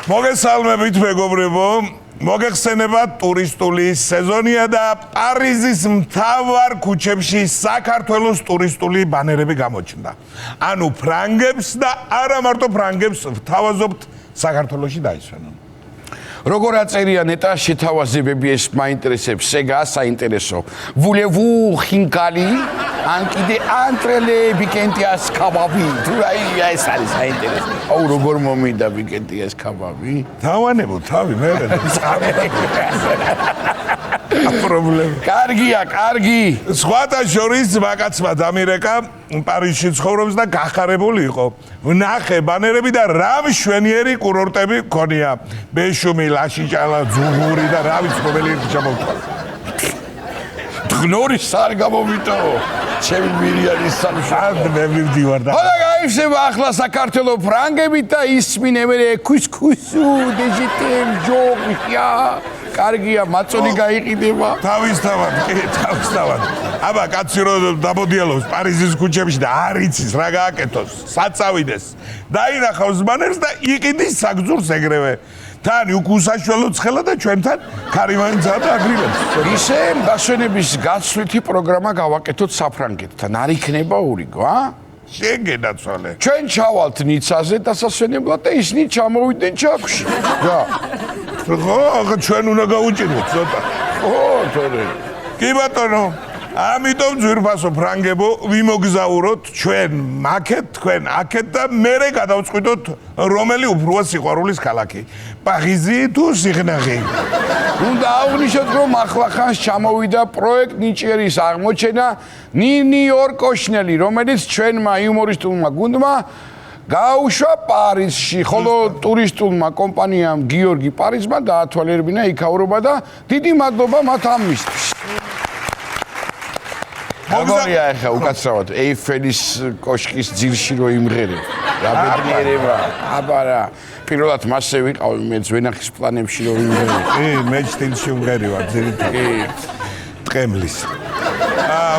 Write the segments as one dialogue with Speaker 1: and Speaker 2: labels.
Speaker 1: მოგესალმებით მეგობრებო, მოგეხსენება ტურისტული სეზონია და პარიზის მთავარ ქუჩებში საქართველოს ტურისტული ბანერები გამოჩნდა. ანუ ფრანგებს და არა მარტო ფრანგებს ვთავაზობთ საქართველოში დაისვენონ.
Speaker 2: როგორ აწერია ნეტა შეთავაზებები ეს მაინტერესებს, ეგა საინტერესო. Voulez-vous ხინკალი? ან კიდე ანტრელე ბიკენტიას კაბაბი. თუ აი ეს არის საინტერესო. აუ როგორ მომინდა ბიკენტიას კაბაბი?
Speaker 1: დავანებო თავი მე პრობლემა.
Speaker 2: კარგია, კარგი.
Speaker 1: სხვათა შორის მაკაცმა დამირეკა პარიზში ცხოვრობს და გახარებული იყო. ვნახე ბანერები და რა მშვენიერი კურორტები მქონია. ბეშუმი, ლაშიჭალა, ძუღური და რა ვიცი რომელი ერთი ჩამოვთვალე.
Speaker 2: ღნორის არ გამომიტო. ჩემი მირიანი სამშაბათი
Speaker 1: მე მივდივარ და
Speaker 2: ხოდა გაიხსნება ახლა საქართველოს ფრანგებით და ისმინებენ კუსკუსუ დეჟიტემ ჯოღია კარგია მაწონი გაიყიდება
Speaker 1: თავისთავად აბა კაცი რო დაბოდიალობს პარიზის ქუჩებში და არ იცის რა გააკეთოს საწავიდეს დაინახავს ბანერს და იყიდის საგზურს ეგრევე თან უკ უსაშველო ცხელა და ჩვენთან ქარივანიცა და აგრილებს
Speaker 2: ისე დასვენების გაცვლითი პროგრამა გავაკეთოთ საფრანგეთთან არ იქნება ურიგო
Speaker 1: შეგენაცვალე
Speaker 2: ჩვენ ჩავალთ ნიცაზე დასასვენებლად და ისინი ჩამოვიდნენ ჩაკში რა
Speaker 1: ხო ჩვენ უნდა გავუჭიროთ ცოტა
Speaker 2: ხო თორე
Speaker 1: კი ბატონო ამიტომ ძვირფასო ფრანგებო ვიმოგზაუროთ ჩვენ მაკეთ თქვენ აქეთ და მერე გადავწყვიტოთ რომელი უფრო სიყვარულის ქალაქი პარიზი თუ სიღნაღი
Speaker 2: უნდა აღვნიშნოთ რომ ახლახანს ჩამოვიდა პროექტ ნიჭიერის აღმოჩენა ნინიორ კოშნელი რომელიც ჩვენმა იუმორისტულმა გუნდმა გაუშვა პარიზში ხოლო ტურისტულმა კომპანიამ გიორგი პარიზმა დაათვალიერებინა იქაურობა და დიდი მადლობა მათ ამისთვის მოგზაურია ახლა უკაცრავად ეიფელის კოშკის ძირში რო იმღერებ რა ბედნიერება აბა რა პირველად მასე ვიყავი მე ძვენახის პლანებში რო იმღერებ
Speaker 1: მე სტილში ვმღერივარ ძირითადად ტყემლის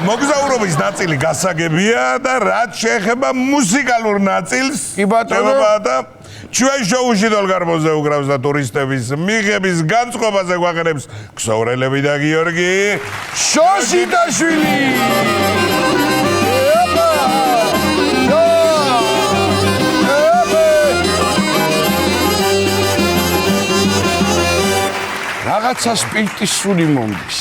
Speaker 1: მოგზაურობის ნაწილი გასაგებია და რაც შეეხება მუსიკალურ ნაწილს
Speaker 2: კი ბატონო
Speaker 1: და ჩვენ შოუში დოლგარბოზე უკრავს და ტურისტების მიღების განწყობაზე გვაყენებს ქსოვრელები და გიორგი
Speaker 2: შოშიტაშვილი რაღაცა სპირტის სული მომდის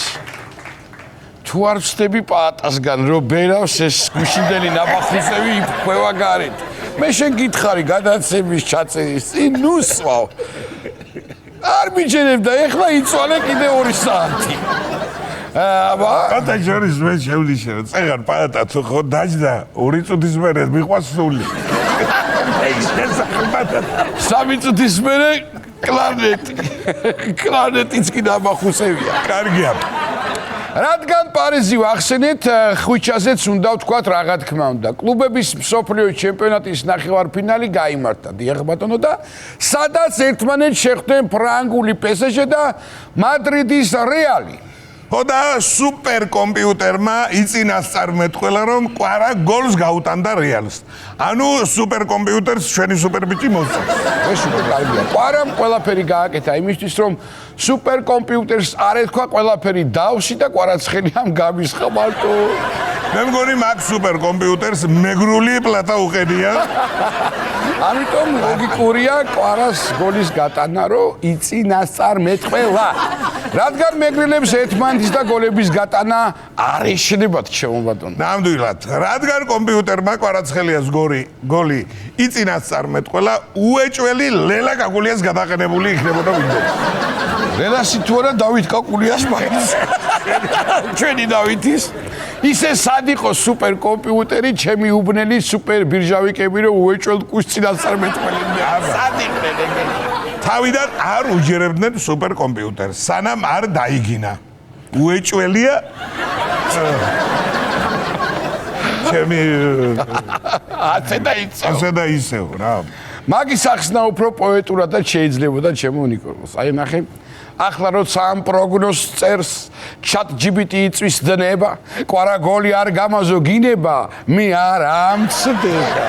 Speaker 2: თუ არ ვწდები პაატასგან რომ ბერავს ეს გუშინდელი ნაბახუსები იფქვევა გარეთ მე შენ გითხარი გადაცემის ჩაწერის წინ ნუსვავ არ მიჩენებ და ეხლა იწვალე კიდე 2 საათი აბა
Speaker 1: პატა ჯორის მე შევდიშე წეგარ პატა თუ ხო დაჯდა 2 წუთის მერე მიყვა სული
Speaker 2: სამი წუთის მერე კლარნეტიც კი ნაბახუსებია
Speaker 1: კარგია
Speaker 2: რადგან პარიზი ვახსენეთ, ხვიჩაზეც უნდა ვთქვათ რა თქმა უნდა. კლუბების მსოფლიო ჩემპიონატის ნახევარფინალი გაიმართა, დიახ ბატონო და სადაც ერთმანეთს შეხვდნენ ფრანგული PSG და მადრიდის რეალი.
Speaker 1: ხოდა სუპერკომპიუტერმა იწინასწარმეტყველა რომ კვარა გოლს გაუტანდა რეალს. ანუ სუპერკომპიუტერს ჩვენი სუპერბიჭი მოსწონს.
Speaker 2: ეს კარგია. კვარამ ყველაფერი გააკეთა იმისთვის რომ სუპერკომპიუტერს არ ეთქვა ყველაფერი დავსი და კვარაცხელიამ გამისხა მარტო.
Speaker 1: მე მგონი მაგ სუპერკომპიუტერს მეგრული პლატა უყედია.
Speaker 2: ამიტომ ლოგიკურია კვარას გოლის გატანა რომ იწინასწარმეტყველა. რადგან მეგრილებს ერთმანეთის და გოლების გატანა არ ეშინებათ ჩემო ბატონო.
Speaker 1: ნამდვილად, რადგან კომპიუტერმა კვარაცხელიას გოლი იწინასწარმეტყველა, უეჭველი ლელა კაკულიას გადაყენებული იქნებოდა Windows.
Speaker 2: ლელასი თუ არა დავით კაკულიას მაინც. ჩვენი დავითის ისე სად იყო სუპერკომპიუტერი, ჩემი უბნელი სუპერბირჟავიკები რომ უეჭველ კუს წინასწარმეტყველებია. სად იყვნენ ეგენი?
Speaker 1: თავიდან არ უჯერებდნენ სუპერკომპიუტერს, სანამ არ დაიგინა. უეჭველია ჩემი ასე და ისევ რა.
Speaker 2: მაგის ახსნა უფრო პოეტურად და შეიძლებოდა ჩემო ნიკოლოს. აი ნახე ახლა როცა ამ პროგნოზს წერს ChatGPT იწვის დნება, კვარაგოლი არ გამაზო გინება, მე არ ამცდება.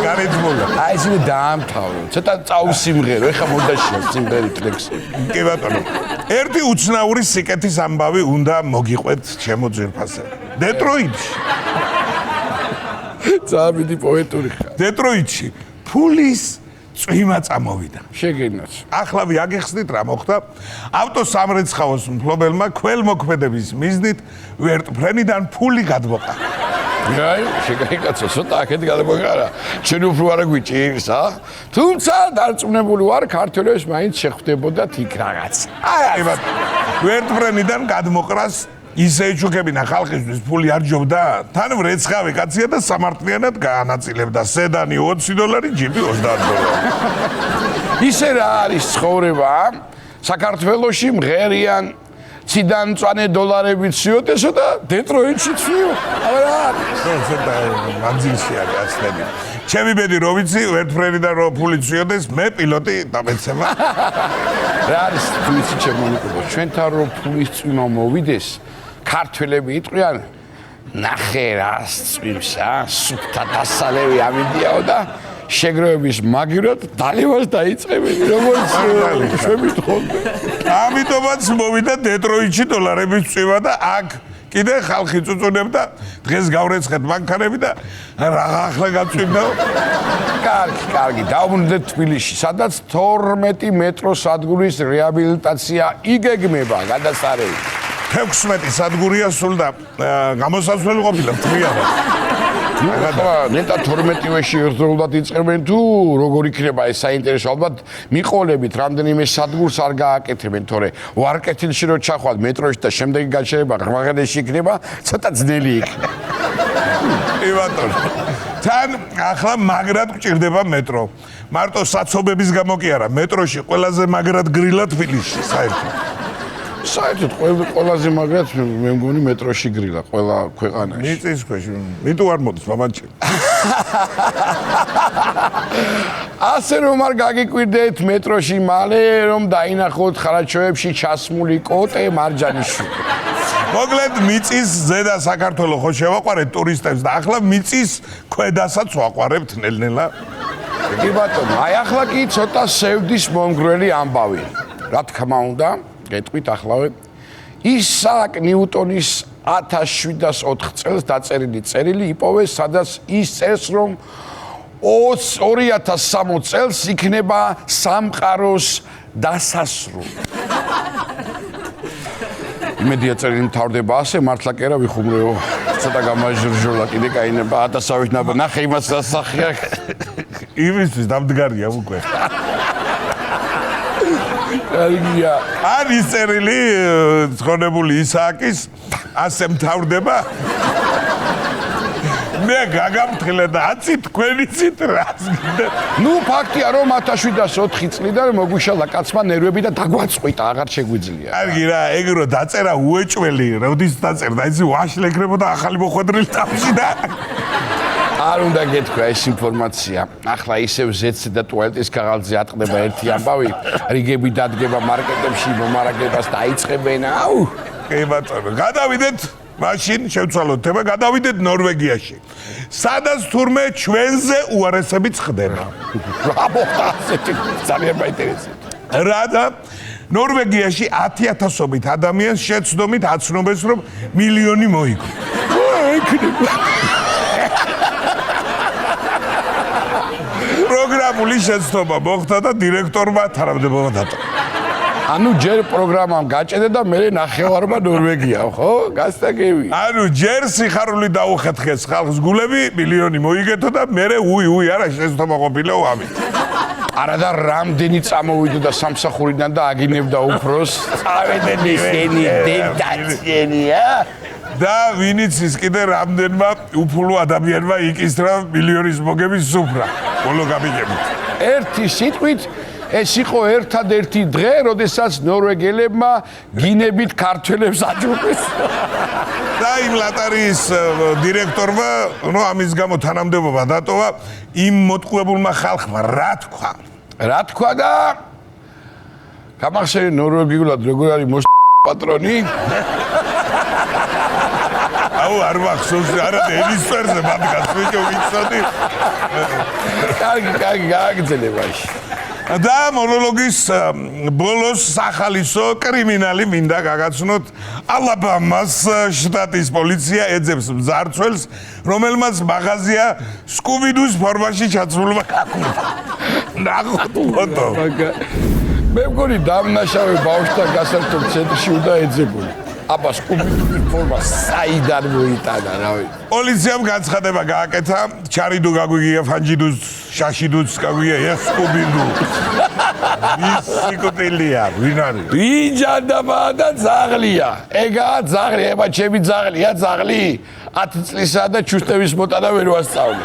Speaker 1: გარეთმოლა.
Speaker 2: აი ესე დაამთავრო. ცოტა წაუსიმღერო, ეხა მოდაშია სიმღერით ლექსები.
Speaker 1: კი ბატონო. ერთი უცნაური სიკეთის ამბავი უნდა მოგიყვეთ ჩემო ძვირფასე. დეტროიტში.
Speaker 2: წამიდი პოეტური ხარ.
Speaker 1: დეტროიტში ფულის წვიმა წამოვიდა.
Speaker 2: შეგინაც.
Speaker 1: ახლა ვიაგეხსნით რა მოხდა. ავტოსამრეცხაოს მფლობელმა ქველმოქმედების მიზნით ვერტფრენიდან ფული გადმოყარა.
Speaker 2: აი, შეგაიკაცო, ცოტა აქეთ გადმოგარა. ჩვენ უფრო არა გვიჭირს, თუმცა დარწმუნებული ვარ, ქართველებს მაინც შეხვდებოდათ იქ რაღაც.
Speaker 1: აი ბატონო. ვერტფრენიდან გადმოყრას ისე ეჩუქებინა ხალხისთვის ფული არ ჯობდა. თან ვრეცხავი კაცია და სამართლიანად გაანაწილებდა სედანი $20, ჯიპი $30.
Speaker 2: ისე რა არის ცხოვრება? საქართველოში მღერიან ციდან მწვანე დოლარებით სიოტესო და დეტროიტში ცვიო. არა.
Speaker 1: ცოტა მანძილში არის ასლები. ჩემი ბედი რო ვიცი, ვერტფრენიდან რო ფული ცვიოდეს, მე პილოტი დამეცემა.
Speaker 2: რა არის თუ იცი ჩემო ნიკო, ჩვენთან რო ფულის წვიმა მოვიდეს, ქართველები იტყვიან ნახე რას წვიმს, სუფთა დასალევი ამიდიაო და შეგროვების მაგივრად დალევას დაიწყებენ, როგორც შვებით ხოლმე.
Speaker 1: ამიტომაც მოვიდა დეტროიტში დოლარების წვიმა და აქ კიდე ხალხი წუწუნებდა, დღეს გავრეცხეთ მანქანები და რა ახლა გაწვიმდაო.
Speaker 2: კარგი, დავბრუნდეთ თბილისში, სადაც 12 მეტროს სადგურის რეაბილიტაცია იგეგმება, გადასარევი.
Speaker 1: 16 სადგურია სულ და გამოსასვლელი ყოფილა თრიალა.
Speaker 2: ნეტა 12-ვეში ერთდროულად იწყებენ თუ როგორ იქნება ეს საინტერესო ალბათ მიყოლებით რამდენიმე სადგურს არ გააკეთებენ თორე ვარკეთილში რო ჩახვალ მეტროში და შემდეგი გაჩერება ღმაღანეში იქნება ცოტა ძნელი იქნება.
Speaker 1: ბატონო. თან ახლა მაგრად გჭირდება მეტრო. მარტო საცობების გამო კი არა, მეტროში ყველაზე მაგრად გრილა თბილისში საერთოდ.
Speaker 2: საერთოდ ყველაზე მაგრად მე მგონი მეტროში გრილა ყველა ქვეყანაში.
Speaker 1: მიწის ქვეშ. მიტო არ მოდის მამაჩი.
Speaker 2: ასე რომ არ გაგიკვირდეთ მეტროში მალე რომ დაინახოთ ხარაჩოებში ჩასმული კოტე მარჯანიშვილი.
Speaker 1: მოკლედ მიწის ზედა საქართველოს ხო შევაყარეთ ტურისტებს და ახლა მიწის ქვედასაც ვაყარებთ ნელ-ნელა.
Speaker 2: კი ბატონო, აი ახლა კი ცოტა სევდის მომგვრელი ამბავი. რა თქმა უნდა, გეტყვით ახლავე ისააკ ნიუტონის 1704 წელს დაწერილი წერილი იპოვეს, სადაც ის წერს, რომ 2060 წელს იქნება სამყაროს დასასრული. იმედია წერილი მთავრდება ასე, მართლა კი არა ვიხუმრეო. ცოტა გამაჟრჟოლა კიდე კაინება 1000-ით ნაბა ნახე იმას სასახია.
Speaker 1: იმისთვის დამდგარია უკვე.
Speaker 2: კარგია.
Speaker 1: არ ის წერილი ცხონებული ისააკის ასე მთავრდება. მე გაგამთხილე და აცი თქვენი ცით რას გინდა.
Speaker 2: ნუ ფაქტია რომ 1704 წლიდან მოგვიშალა კაცმა ნერვები და დაგვაწყვიტა, აღარ შეგვიძლია.
Speaker 1: კარგი რა, ეგ რო დაწერა უეჭველი, როდის დაწერდა, იცი ვაშლი ეკრებოდა ახალი მოხვედრილი თავში და
Speaker 2: არ უნდა გეთქვა ეს ინფორმაცია. ახლა ისევ ზეთზე და ტუალეტის ქაღალდზე ატყდება ერთი ამბავი, რიგები დადგება მარკეტებში, მომარაგებას დაიწყებენ. აუ!
Speaker 1: კი ბატონო, გადავიდეთ მაშინ შევცვალოთ თემა, გადავიდეთ ნორვეგიაში. სადაც თურმე ჩვენზე უარესებიც ხდება.
Speaker 2: რა მოხდა ასეთი ძალიან მაინტერესებს.
Speaker 1: რა და ნორვეგიაში 10,000-ობით ადამიანს შეცდომით აცნობეს, რომ მილიონი მოიგო. პროგრამული შეცდომა მოხდა და დირექტორმა თანამდებობა დატოვა.
Speaker 2: ანუ ჯერ პროგრამამ გაჭედა და მე ნახევარმა ნორვეგია, ხო? გასტაგები.
Speaker 1: ანუ ჯერ სიხარული დაუხეთხეს ხალხს გულები, მილიონი მოიგეთო და მე უი არა შეცდომა ყოფილაო ამით.
Speaker 2: არა და რამდენი წამოვიდა და სამსახურიდან და აგინებდა უფროს. წავედნენ ისინი დედაცენია.
Speaker 1: და ვინიც ის კიდე რამდენმა უფულო ადამიანმა იკისრა მილიონის მოგების სუფრა. ბოლო გამიგებით.
Speaker 2: ერთი სიტყვით ეს იყო ერთადერთი დღე, როდესაც ნორვეგელებმა გინებით ქართველებს აჯობეს.
Speaker 1: და იმ ლატარიის დირექტორმა, ამის გამო თანამდებობა დატოვა, იმ მოტყუებულმა ხალხმა რა თქვა?
Speaker 2: რა თქვა და გამახსენე ნორვეგიულად როგორ არის პატრონი?
Speaker 1: აუ არ მახსოვს, არა ელისპერზე მათგანს ვიჭო ვიცოდი.
Speaker 2: კარგი, გააგრძელებაში.
Speaker 1: და მონოლოგის ბოლოს სახალისო კრიმინალი მინდა გაგაცნოთ. ალაბამას შტატის პოლიცია ეძებს მძარცველს, რომელმაც მაღაზია სკუბიდუს ფორმაში ჩაცმულმა გაკურთხა. ნახოთ ფოტო.
Speaker 2: მე მგონი დამნაშავე ბავშვთა გასართობ ცენტრში უნდა ეძებოდი. აბა სკუბიდუს ფორმა საიდან მოიტანა, რა ვიცი.
Speaker 1: პოლიციამ განცხადება გააკეთა, ჩარიდუ გაგვიგია ფანჯიდუს, შაშიდუს გაგვიგია სკუბიდუ. ის სიკუტილია, ვინ არის?
Speaker 2: ბიჯანდაბა და ძაღლია. ეგაა ძაღლი, ება ჩემი ძაღლია, ძაღლი. 10 წლისა და ჩუსტევის მოტანა ვერ ვასწავლი.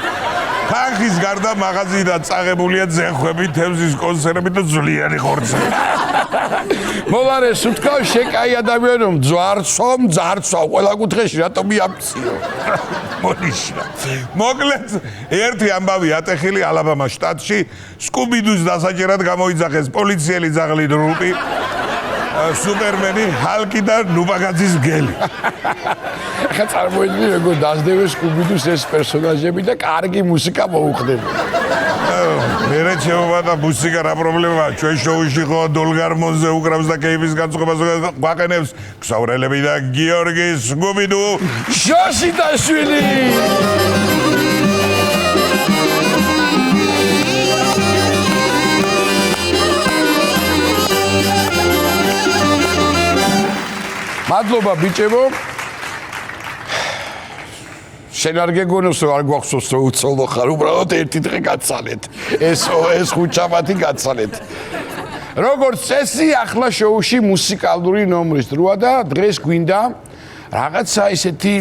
Speaker 1: ხანხის გარდა მაღაზიიდან წაღებულია ძეხვები, თევზის კონსერვები და ძვლიანი ხორცები.
Speaker 2: მოვარე სუთქავ შეკაი ადამიანო, ძარცვა, ყველა კუთხეში რატომ იამციო?
Speaker 1: მონიშნა. მოკლედ, ერთი ამბავი ატეხილი ალაბამას შტატში, სკუბიდუს დასაჭერად გამოიძახეს პოლიციელი ძაღლი დრუპი, სუპერმენი, ჰალკი და ნუბაგაძის გელი.
Speaker 2: ხა წარმოიდგინე როგორ დაждდევენ სკუბიდუს ეს პერსონაჟები და კარგი მუსიკა მოუხდება.
Speaker 1: მერე შეობა და მუსიკა რა პრობლემაა? ჩვენ შოუში ხო დოლგარმონზე უკრავს და კეიფის განწყობას გვაყენებს ქსავრელები და გიორგი სკუბიდუ
Speaker 2: შოშიტაშვილი. მადლობა ბიჭებო. შენ არ გეგონოს რომ არ გვახსოვს რომ უცოლო ხარ, უბრალოდ ერთი დღე გაცალეთ. ეს ხუჩამათი გაცალეთ. როგორც წესი, ახლა შოუში მუსიკალური ნომრის დროა და დღეს გვინდა რაღაცა ისეთი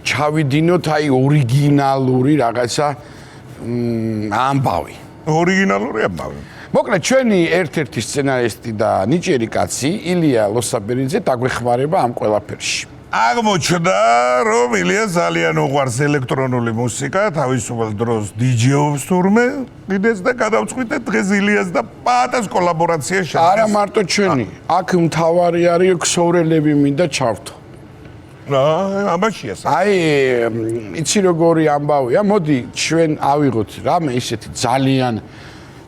Speaker 2: ჩავიდინოთ აი ორიგინალური რაღაცა ამბავი.
Speaker 1: ორიგინალური ამბავი.
Speaker 2: მოკლედ ჩვენი ერთ-ერთი სცენარისტი და ნიჭიერი კაცი ილია ლოსაბერიძე დაგვეხმარება ამ ყველაფერში.
Speaker 1: აღმოჩნდა, რომ ილია ძალიან უყვარს ელექტრონული მუსიკა, თავისუფალ დროს დიჯეობს თურმე, კიდეც და გადავწყვიტეთ დღეს ილიას და პატას კოლაბორაცია შექმნას.
Speaker 2: არა მარტო ჩვენი, აქ მთავარი არის ქსოვრელები მინდა ჩავთო.
Speaker 1: ამაშია.
Speaker 2: აი, იცი როგორი ამბავია, მოდი ჩვენ ავიღოთ რამე ისეთი ძალიან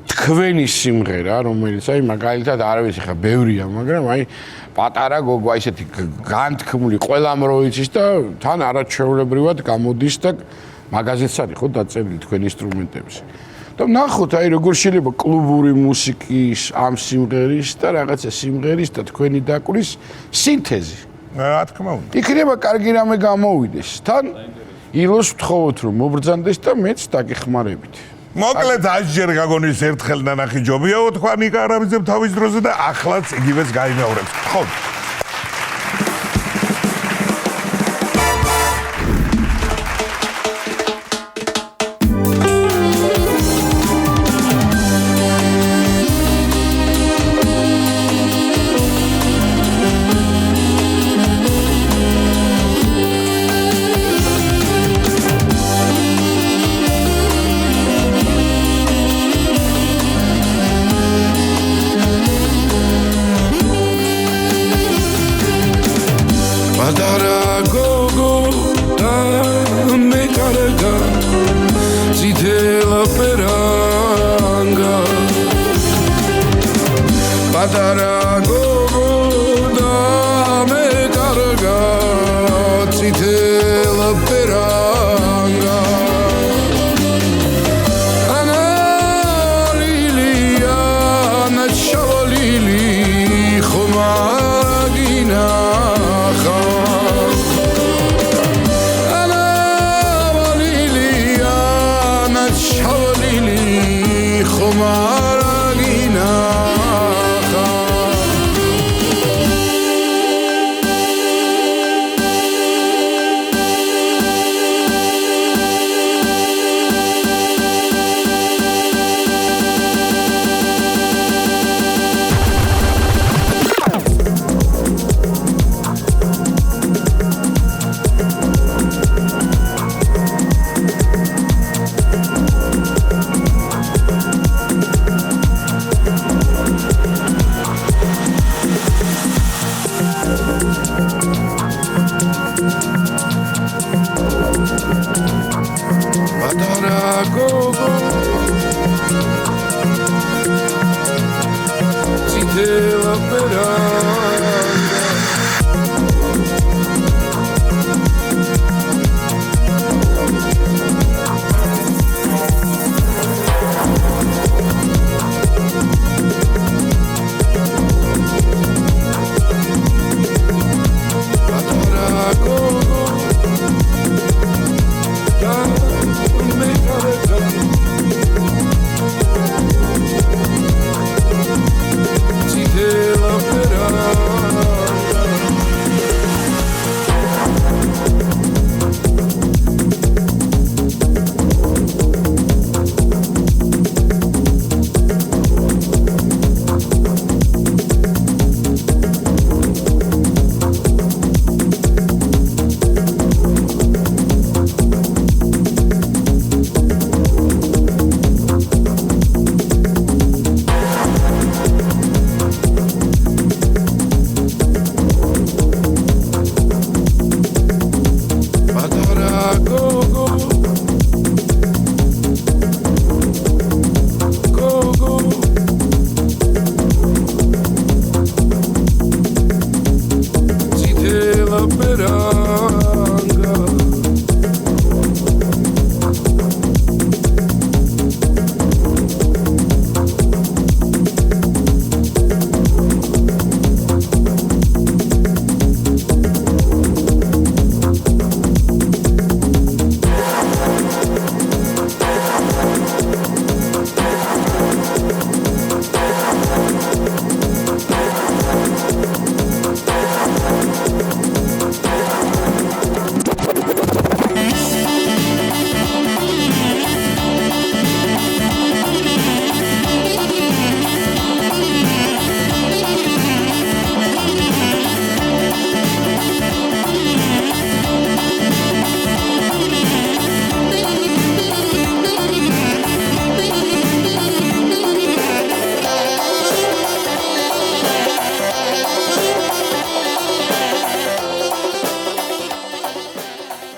Speaker 2: თქვენი სიმღერა, რომელიც აი მაგალითად არ ვიცი ხა ბევრია, მაგრამ აი პატარა გოგო ისეთი განთქმული ყველამ რო იცის და თან არაჩვეულებრივად გამოდის და მაგაზეც არის ხო დაწერილი თქვენ ინსტრუმენტებზე. და ნახოთ აი როგორ შეიძლება კლუბური მუსიკის ამ სიმღერის და რაღაცა სიმღერის და თქვენი დაკვრის სინთეზი.
Speaker 1: რა თქმა უნდა.
Speaker 2: იქნება კარგი რამე გამოვიდეს. თან ილოს ვთხოვოთ რომ მობრძანდეს და მეც დაგეხმარებით.
Speaker 1: მოკლედ ასჯერ გაგონის ერთხელ ნანახი ჯობიაო თქვა ნიკა არაბიძემ თავის დროზე და ახლაც იგივეს გაიმეორებს. ხო.
Speaker 2: პატარა გოგო ციტელა პერანგა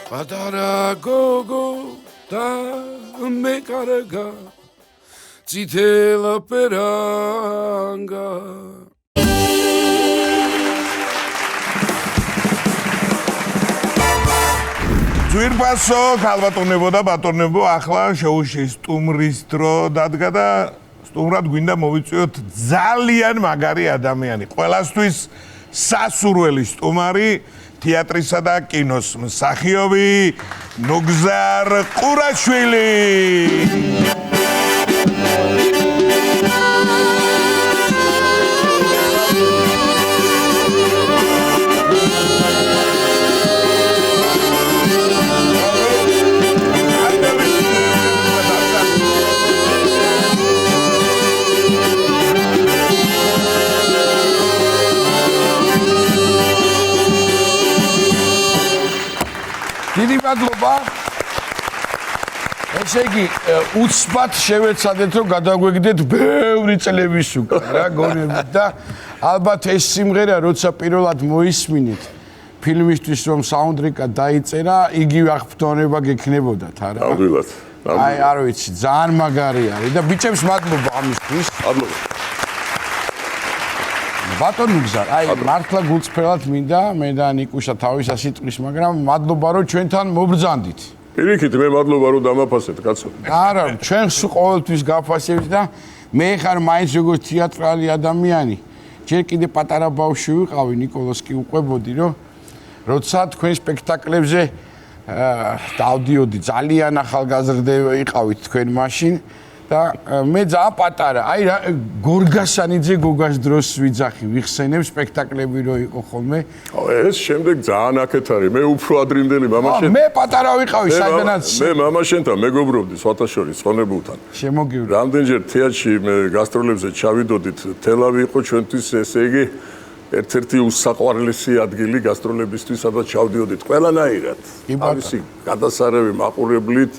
Speaker 2: პატარა გოგო და მე კარგა ციტელა პერანგა
Speaker 1: ძვირფასო ქალბატონებო და ბატონებო, ახლა შოუში სტუმრის დრო დადგა და სტუმრად გვინდა მოვიწვიოთ ძალიან მაგარი ადამიანი. ყველასთვის სასურველი სტუმარი თეატრისა და კინოს მსახიობი ნუგზარ ყურაშვილი.
Speaker 2: დიდი მადლობა. ესე იგი, უცბად შევეცადეთ, რომ გადაგვეგდეთ ბევრი წლების უკან, რა გონებით და ალბათ ეს სიმღერა, როცა პირველად მოისმინეთ ფილმისთვის, რომ საუნდტრეკა დაიწერა, იგივე აღფრთოვნება გექნებოდათ, არა?
Speaker 3: ნამდვილად.
Speaker 2: აი, არ ვიცი, ძალიან მაგარი არის და ბიჭებს მადლობა ამისთვის.
Speaker 3: მადლობა.
Speaker 2: ბატონ ნუგზარ, აი მართლა გულწრფელად მინდა მე და ნიკუშა თავისა სიტყვის, მაგრამ მადლობა რომ ჩვენთან მობრძანდით.
Speaker 3: პირიქით მე მადლობა რომ დამაფასეთ, კაცო.
Speaker 2: არა, ჩვენს ყოველთვის გაფასებთ და მე ხარ მაინც როგორც თეატრალი ადამიანი. ჯერ კიდე პატარა ბავშვი ვიყავი, ნიკოლოს კი უყვებოდი, რომ როცა თქვენ სპექტაკლებზე დავდიოდი, ძალიან ახალგაზრდა იყავით თქვენ მაშინ. და მე ძალიან პატარა, აი რა გორგასანიძე გოგას დროს ვიძახი, ვიხსენებ სპექტაკლები რო იყო ხოლმე.
Speaker 3: ეს შემდეგ ძალიან აქეთ არის, მე უფრო ადრინდელი მამაშენ.
Speaker 2: მე პატარა ვიყავი, საიდანაც
Speaker 3: მე მამაშენთან მეგობრობდი სხვათა შორის ხონებულთან.
Speaker 2: შემოგივლი.
Speaker 3: რამდენჯერ თეატრში მე გასტროლებზე ჩავიდოდით, თელავი იყო ჩვენთვის ესე იგი ერთ-ერთი უსაყვარლესი ადგილი გასტროლებისთვის, სადაც ჩავდიოდით ყველანაირად. თავისი გადასარევი მაყურებლით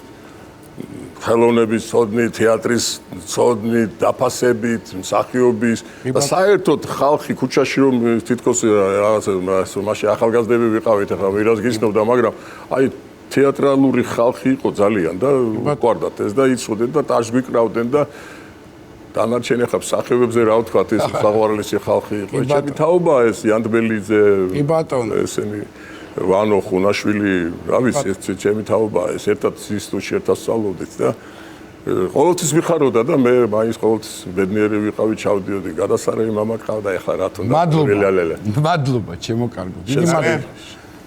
Speaker 3: ხელოვნების ცოდნი, თეატრის ცოდნი, დაფასებით, მსახიობის და საერთოდ ხალხი ქუჩაში რომ თითქოს რაღაცა მაშინ ახალგაზრდები ვიყავით, ახლა ვირას გიცნობდა, მაგრამ აი თეატრალური ხალხი იყო ძალიან და გვარდათ ეს და იცოდნენ და ტაშს გვიკრავდნენ და დანარჩენი ახლა მსახიობებზე რა ვთქვათ, ეს საყვარლესი ხალხი იყო. ჩემი თაობაა ეს იანტბელიძე, ესენი ვანო ხუნაშვილი, რა ვიცი, ეს ჩემი თაობაა ეს ერთად ინსტიტუტში ერთად სწავლობდით და ყოველთვის ვიხაროდა და მე მაინც ყოველთვის ბედნიერი ვიყავი, ჩავდიოდი, გადასარევი მამა ყავდა, ეხლა რა თქმა უნდა.
Speaker 2: მადლობა, ჩემო კარგო. დიდი მადლობა.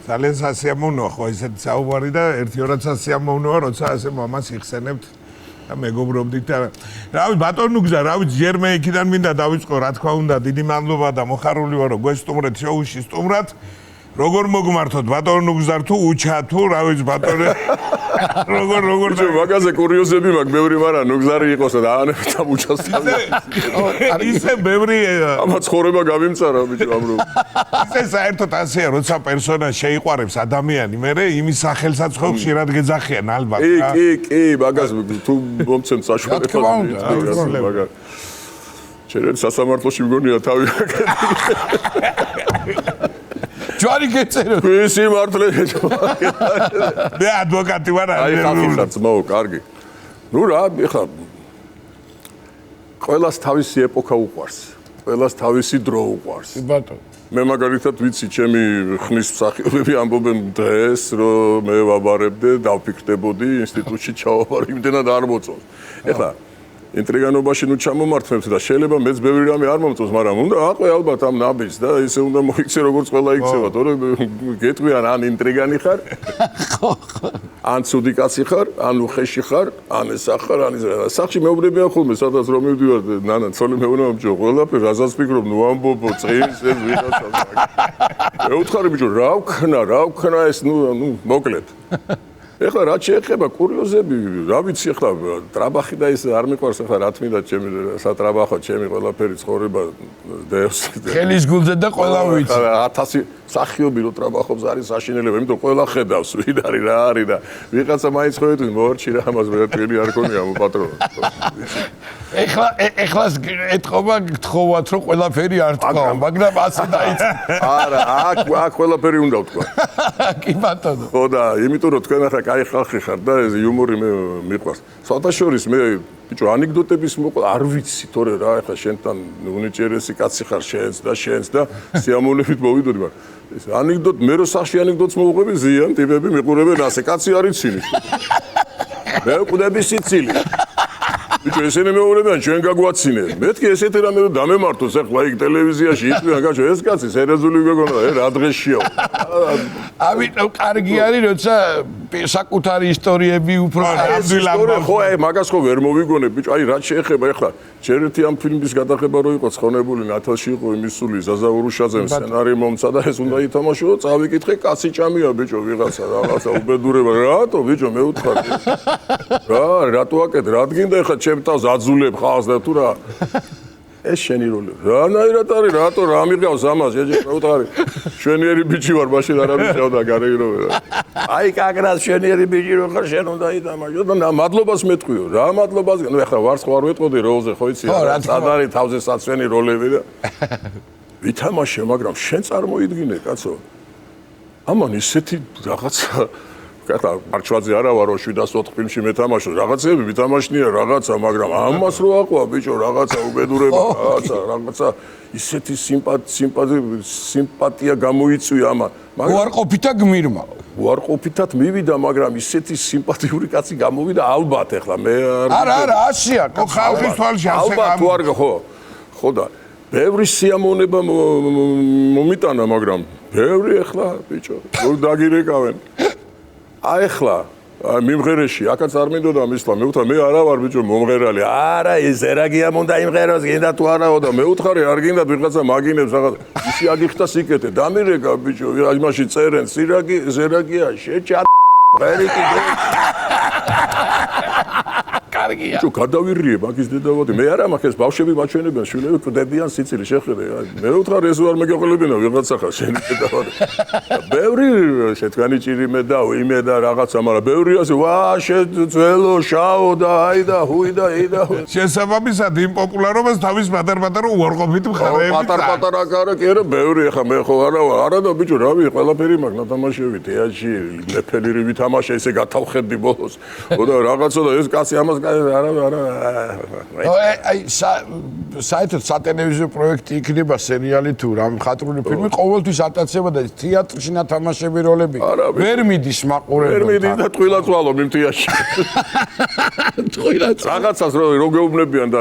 Speaker 1: ძალიან სასიამოვნოა ხო ესეთი საუბარი და ერთიორად სასიამოვნოა, როცა ასე მამას იხსენებთ და მეგობრობდით და რა ვიცი ბატონ ნუგზა, რა ვიცი ჯერ მე იქიდან მინდა დავიწყო, რა თქმა უნდა, დიდი მადლობა და მოხარული ვარო გვესტუმრეთ შოუში სტუმრად. როგორ მოგმართოთ ბატონ ნუგზარ თუ უჩა თუ რა ვიცი ბატონე როგორ
Speaker 3: და მაგაზე კურიოზები მაქვს ბევრი, მაგრამ ნუგზარი იყოსა და აანებით ამ უჩას
Speaker 1: ისე ბევრი
Speaker 3: ამა ცხოვრება გამიმწარა ბიჭო ამ რო
Speaker 1: ისე საერთოდ ასეა როცა პერსონა შეიყვარებს ადამიანი მერე იმის სახელსაც ხო ხშირად გეძახიან ალბათ
Speaker 3: კი მაგას თუ მომცემ საშუალებას მაგას შეიძლება სასამართლოში მგონია თავი
Speaker 2: ჯვარი გეწერო.
Speaker 3: ვისი მართლე
Speaker 1: მე ადვოკატი ვარ.
Speaker 3: აი ხალხი ხარ ძმაო, კარგი. ნუ რა, ეხლა ყველას თავისი ეპოქა უყვარს. ყველას თავისი დრო უყვარს.
Speaker 2: ბატონო.
Speaker 3: მე მაგალითად ვიცი, ჩემი ხნის მსახიობები ამბობენ დღეს, რომ მე ვაბარებდე, დავფიქრდებოდი, ინსტიტუტში ჩავაბარე, იმდენად არ მოწონს. ეხლა ინტრიგანობაში ნუ ჩამომართმევთ და შეიძლება მეც ბევრი რამე არ მომწონს, მაგრამ უნდა აყვე ალბათ ამ ნაბიჯს და ისე უნდა მოიქცე როგორც ყველა იქცევა, თორე გეტყვიან ან ინტრიგანი ხარ, ან ცუდი კაცი ხარ, ან უხეში ხარ, ან ესა ხარ, ან ის სახში მეუბნებიან ხოლმე, სადაც რომ მივდივარ, ნანა, ცოლი მეუბნება ბიჭო, ყველაფერი რასაც ფიქრობ, ნუ ამბობო, წრის ეს ვიღაცა. მე უთხარი ბიჭო, რა ვქნა ეს, ნუ მოკლედ. ეხლა რა შეეხება კურიოზები, რა ვიცი ეხლა ტრაბახი და ის არ მიყვარს ეხლა რა თმინდა ჩემი სატრაბახო, ჩემი ყველაფერი ცხოვრება დევს.
Speaker 2: ხელის გულზე და ყველა ვიცი.
Speaker 3: 1000 სახიობი რო ტრაბახობს არის საშინელება, იმიტომ ყველა ხედავს, ვინ არის რა არის და ვიღაცა მაინც ხედავს, მოვარჩი რა ამას მე თქვენი არ ქონია პატრონო.
Speaker 2: ეხლა ეთქობა გთხოვათ რომ ყველაფერი არ თქვა, მაგრამ ასე დაიწყო.
Speaker 3: არა, აქ ყველაფერი უნდა ვთქვა.
Speaker 2: კი ბატონო.
Speaker 3: ხო და იმიტომ რომ თქვენ ახლა კაი ხალხი ხარ და ეს იუმორი მე მიყვარს. სხვათაშორის მე ბიჭო ანეკდოტების მოყვა არ ვიცი, თორე რა ახლა შენთან უნიჭერესი კაცი ხარ შენს და სიამოვნებით მოვიდოდი, მაგრამ ეს ანეკდოტ მე რო სახში ანეკდოტს მოვუყვები ზიან ტიპები მიყურებენ ასე კაცი არ იცინი. მე ვკვდები სიცილი. ბიჭო ესენი მეუბნებიან ჩვენ გაგვაცინე. მეთქი ესეთი რამე რომ დამემართოს ახლა იქ ტელევიზიაში იყვიან გაჩო ეს კაცი სერიოზული გეგონა რა დღესშია.
Speaker 2: ამიტომ კარგი არის როცა საკუთარი ისტორიები უფრო
Speaker 3: ნამდვილად ხო აი მაგას ხო ვერ მოვიგონებ ბიჭო აი რა შეეხება ახლა ჯერ ერთი ამ ფილმის გადაღება რო იყო ცხონებული ნათელში იყო იმისული ზაზა ურუშაძემ სცენარი მომცა და ეს უნდა ითამაშო წავიკითხე კაცი ჭამია ბიჭო ვიღაცა რაღაცა უბედურება რატო ბიჭო მე უთხარ რატო აკეთე რა გინდა ახლა ჩემ თავს აძულებ ხალხს და თუ რა ეს შენი როლი რანაირად არის რატო რა მიყავს ამას ეჯე მე უთხარი შვენიერი ბიჭი ვარ მაშინ არ ამიშავდა გარეირო აი კაკრას შვენიერი ბიჭი რო ხარ შენ უნდა ითამაშო და მადლობას მეტყვიო რა მადლობას ნუ ახლა ვარცხ ვარ ვეტყოდი როლზე ხო იცი სად არის თავზე საცვენი როლები და ვითამაშე მაგრამ შენ წარმოიდგინე კაცო ამან ისეთი რაღაცა კატა მარჩვაძე არა ვარო 704 ფილმში მეთამაშო რაღაცები ვითამაშნია რაღაცა მაგრამ ამას რო აყვა ბიჭო რაღაცა უბედურება რაღაცა ისეთი სიმპათია გამოიწვია ამან
Speaker 2: უარყოფითა გმირმა
Speaker 3: უარყოფითად მივიდა მაგრამ ისეთი სიმპათიური კაცი გამოვიდა ალბათ ახლა მე
Speaker 2: არა ასია
Speaker 1: ხალხის თვალში ასე
Speaker 3: ალბათ თუ არ ხო და ბევრი სიამოვნება მომიტანა მაგრამ ბევრი ახლა ბიჭო რომ დაგირეკავენ აი ხლა მიმღერეში აქაც არ მინდოდა მისვლა მე ვთქვა მე არა ვარ ბიჭო მომღერალი არა ეს ერაგია უნდა იმღეროს გინდა თუ არაო და მე ვთქარი არ გინდა ვიღაცა მაგინებს რაღაც ისი აგიხდა სიკეთე დამირეკა ბიჭო იმაში წერენ ზერაგია შეჭა ღერი კიდე
Speaker 2: კარგია.
Speaker 3: ბიჭო, გადავირიე მაგის დედავადი. მე არა მაგას ბავშვები მაჩვენებენ, შვილები კვდებიან სიცილი შეხედე. მე ვთქარ ეს არ მეგეყოლებინა ვიღაცა ხარ შენი დედავადი. ბევრი შეთქვანი ჭირი მე და ვიმე და რაღაცა, მაგრამ ბევრი ასე ვა შეძველო შაო და აი და ჰუი და ი და
Speaker 1: შესაბამისად იმ პოპულარობას თავის პატარ-პატარა უარყოფით მხარეები.
Speaker 3: პატარ-პატარა კარა კი არა ბევრი ხა მე ხო არა და ბიჭო რავი ყველაფერი მაგ ნათამაშები თეატრში ლეფელერი ვითამაშე ესე გათავხედი ბოლოს. და რაღაცა და ეს კაცი ამას არა
Speaker 2: აი საერთოდ სატელევიზიო პროექტი იქნება სერიალი თუ რა მხატვრული ფილმი ყოველთვის ატაცება და თეატრში ნათამაშები როლები ვერ მიდის მაყურებელთან.
Speaker 3: ვერ მიდის და ტყილაც ვალო მიმთიაში.
Speaker 2: ტყილაც
Speaker 3: რაღაცას რო გეუბნებიან და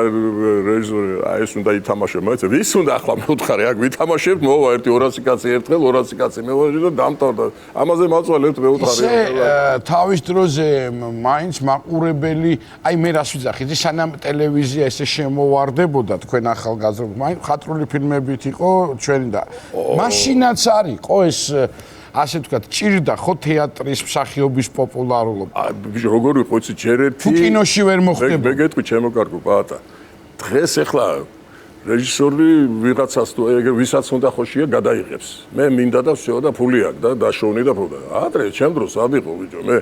Speaker 3: რეჟისორი აი ეს უნდა ითამაშო მაგრამ ვის უნდა ახლა მე ვთხარი აქ ვითამაშებთ მოვა ერთი 200 კაცი ერთხელ 200 კაცი მევაჟე და დამთავრდა ამაზე მაწვალებთ მე ვთხარი
Speaker 2: თავის დროზე მაინც მაყურებელი აი მე რას ვიძახით სანამ ტელევიზია ესე შემოვარდებოდა თქვენ ახალგაზრდობ მაინც მხატვრული ფილმებით იყო ჩვენი და მაშინაც არის ყო ეს ასე ვთქვათ ჭირდა ხო თეატრის მსახიობის პოპულარობა
Speaker 3: ბიჭო როგორ იყო იცი ჯერ ერთი
Speaker 2: თუ კინოში ვერ მოხდება
Speaker 3: მე გეტყვი ჩემო კარგო პაატა დღეს ახლა რეჟისორი ვიღაცას თუ ეგ ვისაც უნდა ხოშია გადაიღებს მე მინდა და всё და ფული აქვს და დაშოვნი და ფული ადრე ჩემ დროს ადიყო ბიჭო მე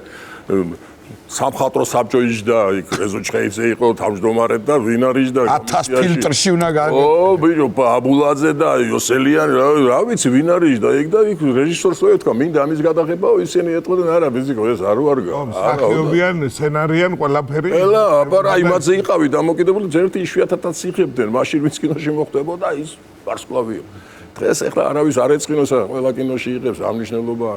Speaker 3: სამხატვრო საბჭო იჯდა იქ რეზო ჩხეიძე იყო თავმჯდომარე და ვინ არის და
Speaker 2: 1000 ფილტრში უნდა გაიგო
Speaker 3: ო ბიჭო აბულაძე და იოსელიანი რა ვიცი ვინ არის და ეგ და იქ რეჟისორს რო ეთქვა მინდა ამის გადაღებაო ისინი ეთქოდნენ არა ბიზიკო ეს არ ვარგა
Speaker 1: მსახიობიან სცენარიან ყველაფერი
Speaker 3: ელა აბარა იმაზე იყავი დამოკიდებული ერთი იშვიათათაც იხებდნენ მაშინ ვინც კინოში მოხდებოდა ის ვარსკვლავიო დღეს ახლა არავის არ ეწყინოს ყველა კინოში იღებს ამნიშნულობა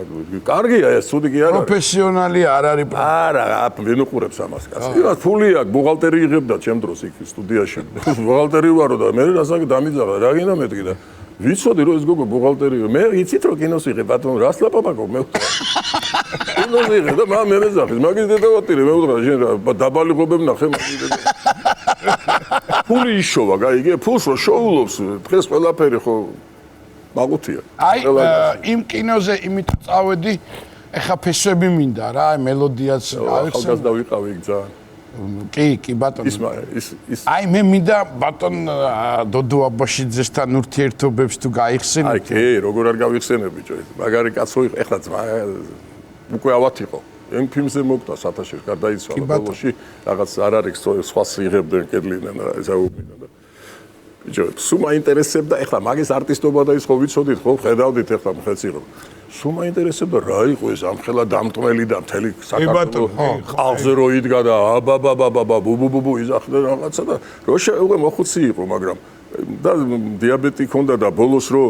Speaker 3: კარგია ეს ცუდი კი არა
Speaker 2: პროფესიონალი არ არის
Speaker 3: არა ვერ უყურებს ამას კაცი იმას ფული აქვს ბუღალტერი იღებდა ჩემ დროს იქ სტუდიაში ბუღალტერი ვარო და მე რასაკ დამიძაღა რა გინდა მეთქი და ვიცოდი რომ ეს გოგო ბუღალტერი მე იცით რომ კინოს იღებ ბატონო რას ლაპაპაკობ მე კინოს იღებ და მე მეძახის მაგის დედავატირე მე უთხრა შენ დაბალი ღობებ ნახე მაგის ფული იშოვა გაიგე ფულს რო შოულობს დღეს ყველაფერი ხო მაგუთია
Speaker 2: აი იმ კინოზე იმით წავედი ეხა ფესვები მინდა რა აი მელოდიაც
Speaker 3: ახალგაზრდა და ვიყავი იქ ძალიან
Speaker 2: კი ბატონო
Speaker 3: ის
Speaker 2: აი მე მინდა ბატონ დოდო აბაშიძესთან ურთიერთობებს თუ გაიხსენებ
Speaker 3: აი კი როგორ არ გავიხსენებ ბიჭო მაგარი კაცო ეხლა უკვე ავად იყო იმ ფილმზე მოკდა სათავეში გარდაიცვალა ბოლოში რაღაც არ არის სხვა იღებდნენ კედლიდან ესა უმინდა და ბიჭო სულ მაინტერესებდა ეხლა მაგის არტისტობა და ის ხო ვიცოდით ხო ხედავდით ეხლა მხეცი რომ სულ მაინტერესებდა რა იყო ეს ამხელა დამტმელი და მთელი საქართველო ყალზე რო იდგა და აბაბაბაბა ბუბუბუ იზახდა რაღაცა და რო უკვე მოხუცი იყო მაგრამ და დიაბეტი ჰქონდა და ბოლოს რო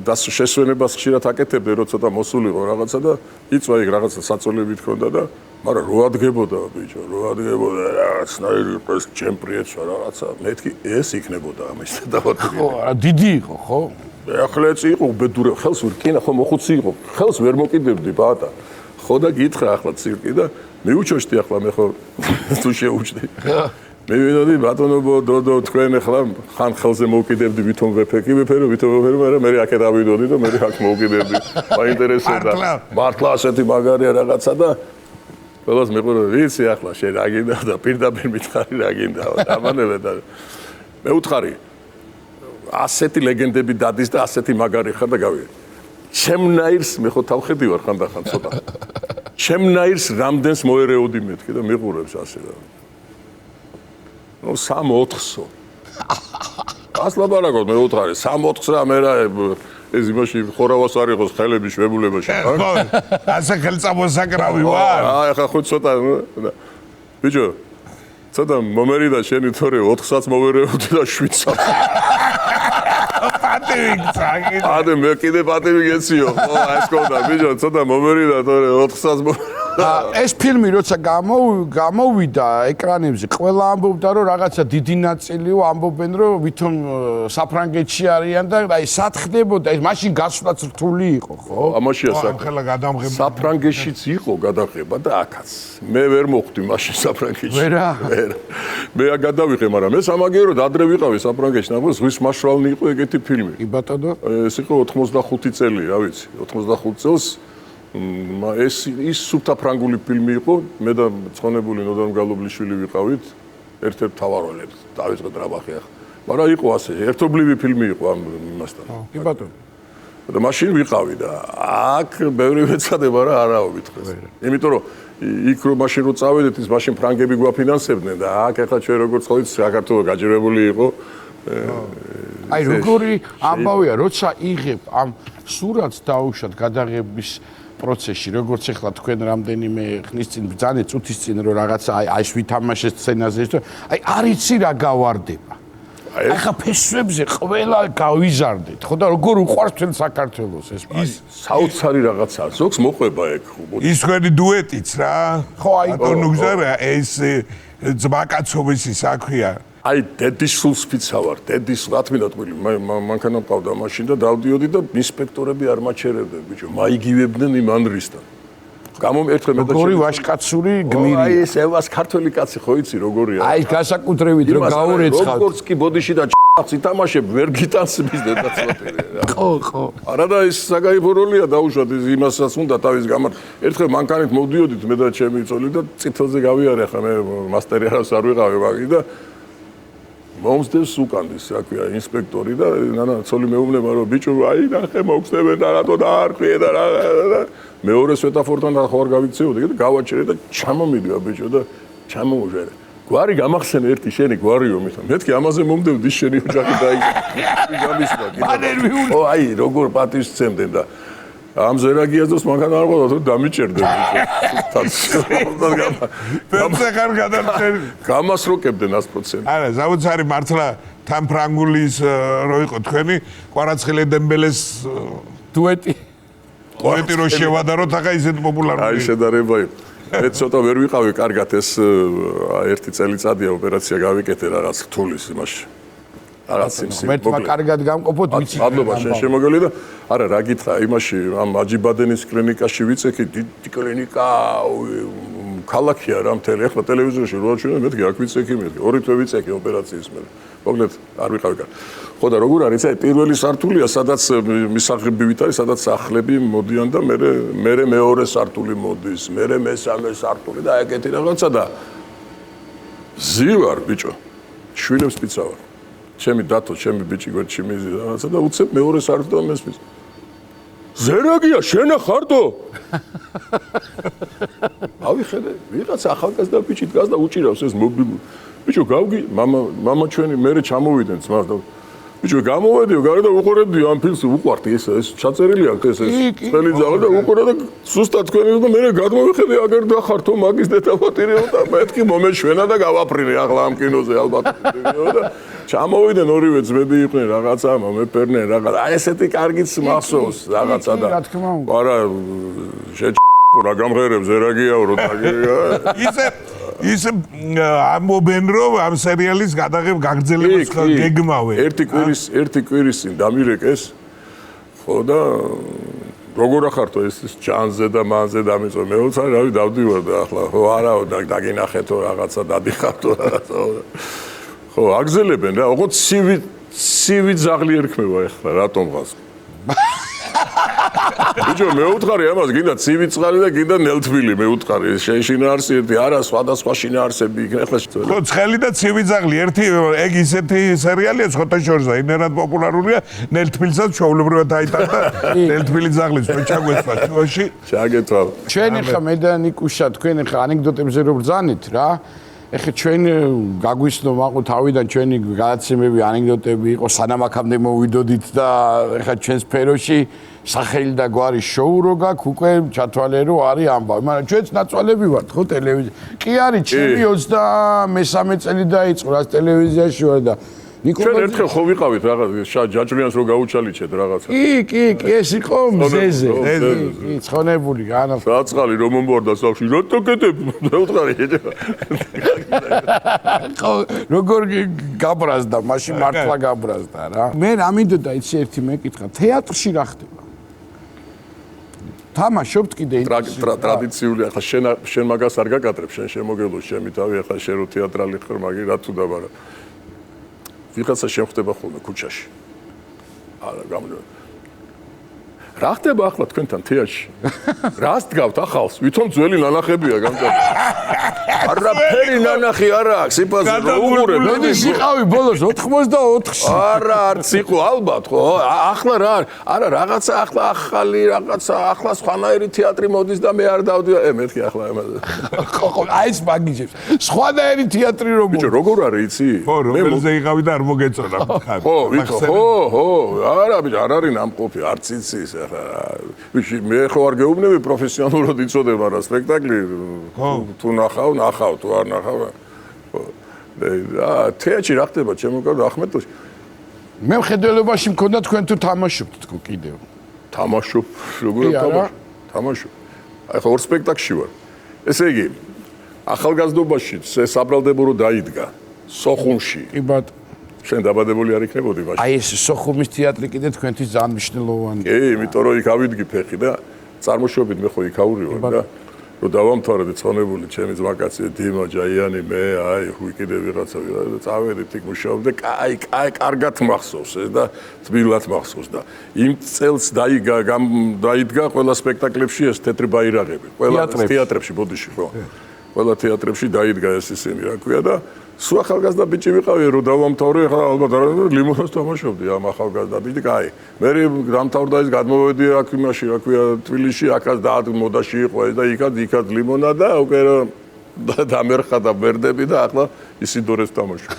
Speaker 3: და შესვენებას ხშირად აკეთებდა რო ცოტა მოსულიყო რაღაცა და იწვა იქ რაღაცა საწოლებით ჰქონდა და მაგრამ რო ადგებოდა ბიჭო რო ადგებოდა რაღაცნაირი ეს ჩემპრიეცვა რაღაცა მეთქი ეს იქნებოდა ამის დავატვირთი
Speaker 2: ხო დიდი იყო ხო
Speaker 3: ახლაც იყო უბედურე ხელს ვერ კინა ხო მოხუცი იყო ხელს ვერ მოკიდებდი ბატა ხო და გითხრა ახლა ცირკი და მიუჩოშდი ახლა მე ხო თუ შეუჩდი მე ვინოდი ბატონო დოდო თქვენ ახლა ხან ხელზე მოკიდებდი ვითომ ვეფეკი ვეფერო მაგრამ მე აქეთ ავიდოდი და მე აქ მოკიდებდი მაინტერესებდა მართლა ასეთი მაგარია რაღაცა და ყველას მეყურე ვიცი ახლა შენ რა გინდა და პირდაპირ მითხარი რა გინდა ამანებე და მე უთხარი ასეთი ლეგენდები დადის და ასეთი მაგარი ხარ და გავიგე ჩემნაირს მე ხო თავხედი ვარ ხანდახან ცოტა ჩემნაირს რამდენს მოერეოდი მეთქი და მიყურებს ასე და ნუ 3-4-სო ას ლაბარაკობ მე უთხარი 3-4 რა მე რა ეს იმაში ხორავას არ იყოს ხელები შვებულებაში
Speaker 1: ხო ასე ხელწამოსაკრავი ვარ
Speaker 3: აი ხა ხო ცოტა ბიჭო ცოტა მომერიდა შენი თორე 4-საც მოვერეოდი და 7-საც
Speaker 1: პატივი გწაკი
Speaker 3: ადე მე კიდე პატივი გეციო ხო ეს კონდა ბიჭო ცოტა მომერიდა თორე 4-საც
Speaker 2: ეს ფილმი როცა გამოვიდა ეკრანებზე ყველა ამბობდა რომ რაღაცა დიდი ნაწილიო ამბობენ რომ ვითომ საფრანგეთში არიან და აი სად ხდებოდა ეს მაშინ გასვლაც რთული იყო ხო
Speaker 3: ამაშია საქმე
Speaker 1: ხელა გადამღება
Speaker 3: საფრანგეთშიც იყო გადაღება და აქაც მე ვერ მოხვდი მაშინ საფრანგეთში
Speaker 2: ვერა
Speaker 3: მე გადავიღე მაგრამ მე სამაგიეროდ ადრე ვიყავი საფრანგეთში ნახო ზღვის მარშრალნი იყო ეგეთი ფილმი
Speaker 2: კი ბატონო
Speaker 3: ეს იყო 85 წელი რა ვიცი 85 წელს ეს ის სუფთა ფრანგული ფილმი იყო, მე და ცხონებული ნოდარ მგალობლიშვილი ვიყავით, ერთ-ერთ მთავარ როლებს, დავიწყეთ რაბახი ახლა. მაგრამ იყო ასე, ერთობლივი ფილმი იყო ამ იმასთან.
Speaker 2: კი ბატონო.
Speaker 3: და მაშინ ვიყავი და აქ ბევრი მეცადება რა არაობით დღეს. იმიტომ რომ იქ რომ მაშინ რო წავედით, ის მაშინ ფრანგები გვაფინანსებდნენ და აქ ახლა ჩვენ როგორც ხოვით საქართველოს გაჯერებული იყო.
Speaker 2: აი როგორი ამბავია, როცა იღებ ამ სურათს დაუშვათ გადაღების პროცესში, როგორც ახლა თქვენ რამდენიმე ხნის წინ ბრძანეთ წუთის წინ რომ რაღაცა აი ეს ვითამაშეს სცენაზე ის აი არიცი რა გავარდება. აი ხა ფესვებზე ყველა გავიზარდეთ, ხო და როგორ უყვარს თქვენ საქართველოს ეს
Speaker 3: ის საოცარი რაღაცაა. ზოგს მოყვება ეგ.
Speaker 1: ის თქვენი დუეტიც რა.
Speaker 2: ხო აი
Speaker 1: ბატონო გზარა ეს ძმაკაცობის საქმეა.
Speaker 3: აი დედის სულს ფიცავარ, დედის რა თქმა უნდა, მანქანა მყავდა მაშინ და დავდიოდი და ინსპექტორები არ მაჩერებდნენ, ბიჭო, მაიგივებდნენ იმ ანრისთან. ერთხელ მე და
Speaker 2: როგორი ვაშკაცური გმირი.
Speaker 3: აი ეს ევას ქართველი კაცი ხო იცი როგორია?
Speaker 2: აი გასაკუთრებით რომ გაურეცხავთ.
Speaker 3: როგორც კი ბოდიში და ითამაშებ, ვერ გიტანს მის დედაცლატელი რა.
Speaker 2: ხო.
Speaker 3: არა და ეს საგაიფო როლია დაუშვათ იმასაც უნდა თავის გამარ. ერთხელ მანქანით მოვდიოდით მე და ჩემი წოლი და წითელზე გავიარე ხა მე მასტერი არას არ ვიყავი მაგის და მომსდევს უკანდის, რა ქვია, ინსპექტორი და ნანა ცოლი მეუბნება რომ ბიჭო, აი ნახე მოგხსნებენ და რატო დაარქვიე და რა მეორე სვეტაფორთან და ხო არ გავიქცეოდი და გავაჭერე და ჩამომიდია ბიჭო და ჩამოუჟერე. გვარი გამახსენე ერთი შენი გვარიო მითხა. მეთქი ამაზე მომდევდი შენი ოჯახი დაიგამისმა. ო აი როგორ პატივს სცემდნენ და ამ ზერაგიაზოს მანქანა არ ყავდა რომ დამიჭერდნენ ბიჭო.
Speaker 1: ფერზე ხარ გადარჩენი.
Speaker 3: გამასროკებდნენ 100%.
Speaker 1: არა, ზაუცარი მართლა თან ფრანგულის რო იყო თქვენი კვარაცხელე დემბელეს
Speaker 2: დუეტი.
Speaker 1: დუეტი რო შევადაროთ, ახლა ისეთ პოპულარული.
Speaker 3: აი შედარება იყო. მე ცოტა ვერ ვიყავი კარგად ეს ერთი წელიწადია ოპერაცია გავიკეთე რაღაც რთულის იმაში. რაღაც სიმსივნე.
Speaker 2: მე თვა კარგად გამყოფოთ ვიცი.
Speaker 3: მადლობა შენ შემოგელი და არა რა გითხრა იმაში ამ აჯიბადენის კლინიკაში ვიწექი დიდი კლინიკა ქალაქია რა მთელი ახლა ტელევიზორში რო აჩვენე მეთქი აქ ვიწექი მეთქი ორი თვე ვიწექი ოპერაციის მერე მოგლეთ არ ვიყავი კარ ხო და როგორ არის აი პირველი სართულია სადაც მისაღებივით არის სადაც სახლები მოდიან და მე მეორე სართული მოდის მე მესამე სართული და ეგეთი რაღაცა და ზივარ ბიჭო შვილებს პიცავარ ჩემი დათო ჩემი ბიჭი გვერდში მიზი რაღაცა და უცებ მეორე სართულთან მესმის ზერაგია შენ ხარდო ავიხედე ვიღაც ახალგაზრდა ბიჭი დგას და უჭირავს ეს მობილური ბიჭო გავგი მამა ჩვენი მე ჩამოვიდნენ ძმას და ბიჭო გამოვედიო გარე და უყურებდი ამ ფილმს უყვარდი ეს ჩაწერილი აქვს ეს წელი ძაღლი და უყურე და სუსტად თქვენი და მე გადმოვიხედე აგერ და ხართო მაგის დეტალატირიო და მეთქი მომეშვენა და გავაფრინე ახლა ამ კინოზე ალბათ და ჩამოვიდნენ ორივე ძმები იყვნენ რაღაცა მომეფერნენ რაღაცა აი ესეთი კარგიც მახსოვს რაღაცა და არა რა გამღერებს ერაგიაო რო დაგიგა ისე ამობენ რომ ამ სერიალის გადაღებ გაგრძელებას გეგმავე ერთი კვირის წინ დამირეკეს ხო და როგორ ახართო ეს ჩანზე და მანზე დამიწო მე უცარი რავი დავდივარ და ახლა ხო არაო დაგინახეთო რაღაცა დადიხართო რაღაცა ხო აგზელებენ რა ოღონდ ცივი ძაღლი ერქმევა ახლა რატომღაც ბიჭო მე უთხარი ამას გინდა ცივი წყალი და გინდა ნელთბილი მე უთხარი შენ შინაარსი ერთი არა სხვადასხვა შინაარსები იქნება ახლა
Speaker 1: ხო ცხელი და ცივი ძაღლი ერთი ეგ ისეთი სერიალია ხოთა შორსა იმერად პოპულარულია ნელთბილსაც ჩვეულებრივად აიტანდა ნელთბილი ძაღლის რო ჩაგვესვა შუაში
Speaker 3: ჩაგეთვალ
Speaker 2: ჩვენ ხა მე და ნიკუშა თქვენ ხა ანეკდოტებზე რო ბრძანით რა ეხლა ჩვენ გაგვისნო მაყო თავიდან ჩვენი გადაცემები ანეკდოტები იყო სანამ აქამდე მოვიდოდით და ეხლა ჩვენს სფეროში სახელი და გვარი შოუ რო გაქვს უკვე ჩათვალე რომ არის ამბავი მაგრამ ჩვენც ნაცვალები ვართ ხო ტელევიზია კი არის ჩემი 23 წელი დაიწყო რა ტელევიზიაში ვარ და
Speaker 3: ჩვენ ერთხელ ხო ვიყავით რაღაც ჯაჭვიანს რო გაუჩალიჩეთ რაღაცა
Speaker 2: კი ეს იყო მზეზე კი ცხონებული განა
Speaker 3: საწყალი რომ მომბორდა სახში რატო კეთებ მე უთხარი
Speaker 2: ხო როგორ გაბრაზდა მაშინ მართლა გაბრაზდა რა მე ამინდოდა იცი ერთი მეკითხა თეატრში რა ხდება თამაშობთ კიდე
Speaker 3: ტრადიციული ახლა შენ მაგას არ გაკატრებ შენ შემოგელო შემი თავი ახლა შენ რო თეატრალი ხარ მაგი რა თუ დაბარა ვიღაცა შემხდება ხოლმე ქუჩაში არა გამოდო რა ხდება ახლა თქვენთან თეატრში? რას დგავთ ახალს? ვითომ ძველი ნანახებია გამჭირდა. არაფერი ნანახი არა აქვს, სიფაზე უყურებ.
Speaker 2: მე სიყავი ბოლოს 84-ში.
Speaker 3: არა, არც იყო ალბათ, ხო? ახლა რა არა რაღაცა ახლა ახალი რაღაცა ახლა სხვანაირი თეატრი მოდის და მე არ დავდივარ. მეთქი ახლა ამაზე.
Speaker 2: ხო, აი ეს მაგიჟებს. სხვანაირი თეატრი რომ
Speaker 3: ბიჭო, როგორ არის იცი?
Speaker 1: ხო, რომელზე იყავი და არ მოგეწონა.
Speaker 3: ხო, ვითო, ხო, არა, ბიჭო, არ არის ნამყოფი, არც იცის ახლა. ბიჭი, მე ხო არ გეუბნები პროფესიონალურად იცოდება რა სპექტაკლი. თუ ნახავ, თუ არ ნახავ. თეატრში რა ხდება, ჩემო კარგო, ახმეტოში?
Speaker 2: მე მხედველობაში მქონდა თქვენ თუ თამაშობთ თქო კიდევ.
Speaker 3: თამაშობ, როგორ თამაშობ. აი ხო ორ სპექტაკლში ვარ. ესე იგი, ახალგაზრდობაში საბრალდებო რო დაიდგა სოხუმში.
Speaker 2: კი ბატონო.
Speaker 3: შენ დაბადებული არ იქნებოდი მაშინ?
Speaker 2: აი ეს სოხუმის თეატრი კიდე თქვენთვის ძალიან მნიშვნელოვანია.
Speaker 3: კი, იმიტომ რომ იქ ავიდგი ფეხი და წარმოშობით მე ხო იქ ავრივარ და რომ დავამთავრე ცხონებული ჩემი ძმაკაცი დიმა ჯაიანი მე აი ვიკიდე ვიღაცა და წავედით იქ მუშაობდი კაი კარგად მახსოვს ეს და თბილად მახსოვს და იმ წელს დაიდგა ყველა სპექტაკლებში ეს თეთრი ბაირაღები ყველა თეატრებში ბოდიში ხო ყველა თეატრებში დაიდგა ეს ისინი რა ქვია და სულ ახალგაზრდა ბიჭი ვიყავი რომ დავამთავრე ახლა ალბათ არა ლიმონას თამაშობდი ამ ახალგაზრდა ბიჭი კაი მე დამთავრდა ის გადმოვედი აქ იმაში რა ქვია თბილისში აქაც და მოდაში იყო ეს და იქაც ლიმონა და უკვე დამერხა და ბერდები და ახლა ისიდორეს თამაშობ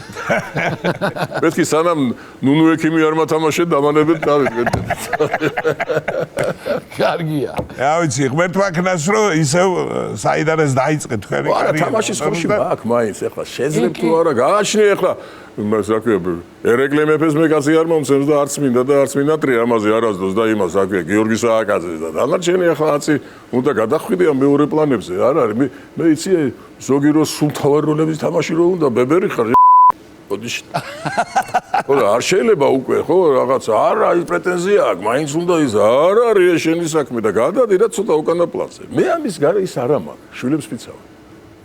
Speaker 3: მეთქი სანამ ნუნუ ექიმი არ მათამაშე დამანებეთ დავიდგეთ
Speaker 2: კარგია
Speaker 1: რა ვიცი ღმერთმა ქნას რომ ისევ საიდან ეს დაიწყე თქვენი
Speaker 3: კარიერა არა თამაშის ხოში მაქვს მაინც ახლა შეძლებ თუ არა გააჩნია ახლა მას რა ქვია ერეკლე მეფეს მე კაცი არ მომცემს და არც მინდა და არც მინატრია ამაზე არასდროს და იმას რა ქვია გიორგი სააკაძეს და დანარჩენი ახლა აცი უნდა გადახვიდე ამ მეორე პლანებზე არ არის მე იცი ზოგი რო სულ თავარ როლების თამაში რო უნდა ბებერი ხარ ბოდიში ხო არ შეიძლება უკვე ხო რაღაცა არა ის პრეტენზია აქვს მაინც უნდა ის არ არის შენი საქმე და გადადი რა ცოტა უკანა პლანზე მე ამის გარე ის არა მაქვს შვილებს ვიცავ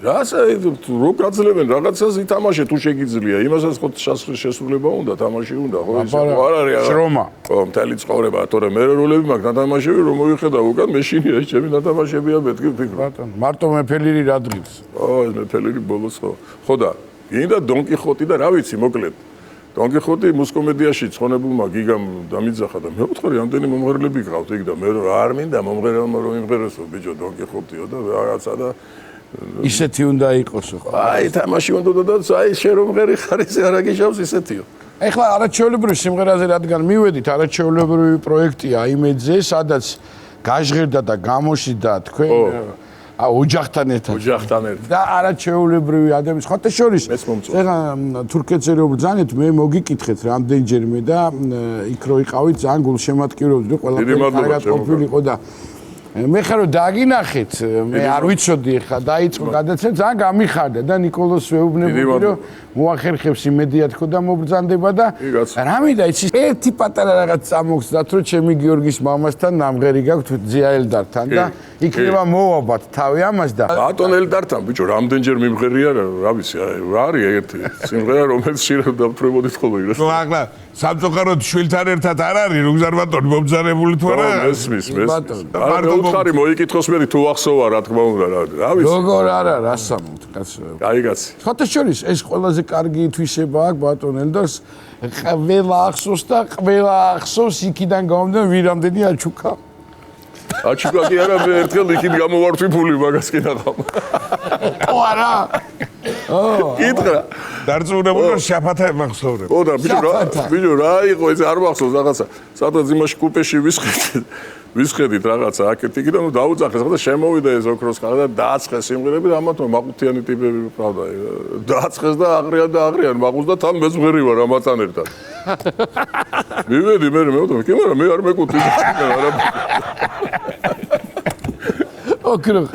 Speaker 3: რაცა რო გაძლევენ რაღაცას ითამაშე თუ შეგიძლია იმასაც ხო შესრულება უნდა თამაში უნდა ხო ის არ არის
Speaker 2: შრომა
Speaker 3: ხო მთელი ცხოვრება თორე მე როლები მაქვს ნათამაშები რომ მოიხედავ უკან მეშინია ეს ჩემი ნათამაშებია მეთქი ვფიქრობ
Speaker 2: ბატონო მარტო მეფელირი რა დღის
Speaker 3: ო ეს მეფელირი ბოლოს ხო და გინდა დონ კიხოტი და რა ვიცი მოკლედ დონ კიხოტი მუსკომედიაში ცხონებულმა გიგამ დამიძახა და მე ვთქვი რამდენი მომღერლები გყავთ იქ და მე არ მინდა მომღერალმა რომ იმღერესო ბიჭო დონ კიხოტიო და რაღაცა და
Speaker 2: ისეთი უნდა იყოსო ხო
Speaker 3: აი თამაში უნდა და აი შენ რომ ღერი ხარ ისე არ აგიშავს ისეთიო
Speaker 2: ეხლა არაჩვეულებრივი სიმღერაზე რადგან მივედით არაჩვეულებრივი პროექტია იმედზე სადაც გაჟღერდა და გამოშიდა თქვენ ოჯახთან ერთად და არაჩვეულებრივი ადამიანის ხოთა შორის ეხლა თურქეთზე რო ბრძანეთ მე მოგიკითხეთ რამდენჯერმე და იქ რო იყავით ძალიან გულშემატკივრობდი ყველაფერი კარგად ყოფილიყო და მე ხარ რომ დაგინახეთ მე არ ვიცოდი ხა დაიწყო გადაცემა ძალიან გამიხარდა და نيكოლოს ვეუბნებოდი რომ მოახერხებს იმედია თქო და მობრძანდება და რამედა იცი ერთი პატარა რაღაც წამოგცდათ რომ ჩემი გიორგის მამასთან ნამღერი გაქვთ ზია ელდართან და იქნება მოვაბათ თავი ამას და
Speaker 3: ბატონ ელდართან ბიჭო რამდენჯერ მიმღერია რა ვიცი რა არის ერთი სიმღერა რომელიც შეიძლება დავთრებოდით ხოლმე ირას
Speaker 1: ნუ ახლა სამწუხაროდ შვილთან ერთად არ არის რუგზარბატონი მომძარებული თუ არა
Speaker 3: მესმის არა უთხარი მოიკითხოს მე თუ ახსოვა რა თქმა უნდა რა ვიცი
Speaker 2: როგორ არა რასამოთ კაცო
Speaker 3: კაი კაცი
Speaker 2: ხოთა შორის ეს ყველაზე კარგი თვისება აქვს ბატონ ელდარს ყველა ახსოვს და ყველა ახსოვს იქიდან გამომდინარე ვირამდენი აჩუკა
Speaker 3: აჩუკა კი არა მე ერთხელ იქით გამოვართვი ფული მაგას კი ნახავ
Speaker 2: ო არა
Speaker 3: კითხა
Speaker 1: დარწმუნებული შაფათა მახსოვრებ
Speaker 3: ო და ბიჭო რა იყო ეს არ მახსოვს რაღაცა სადაც იმაში კუპეში ვისხედით რაღაცა აქეთ იქიდან ნუ დაუძახეს ხა და შემოვიდა ეს ოქროს ხარ და დააცხეს სიმღერები და ამათო მაყუთიანი ტიპები ყავდა დააცხეს და აღრიან მაყუს და თან მეძღერი ვარ ამათთან ერთად მივედი მე ვთქვი კი მაგრამ მე არ მეკუთვი არა
Speaker 2: ოქრო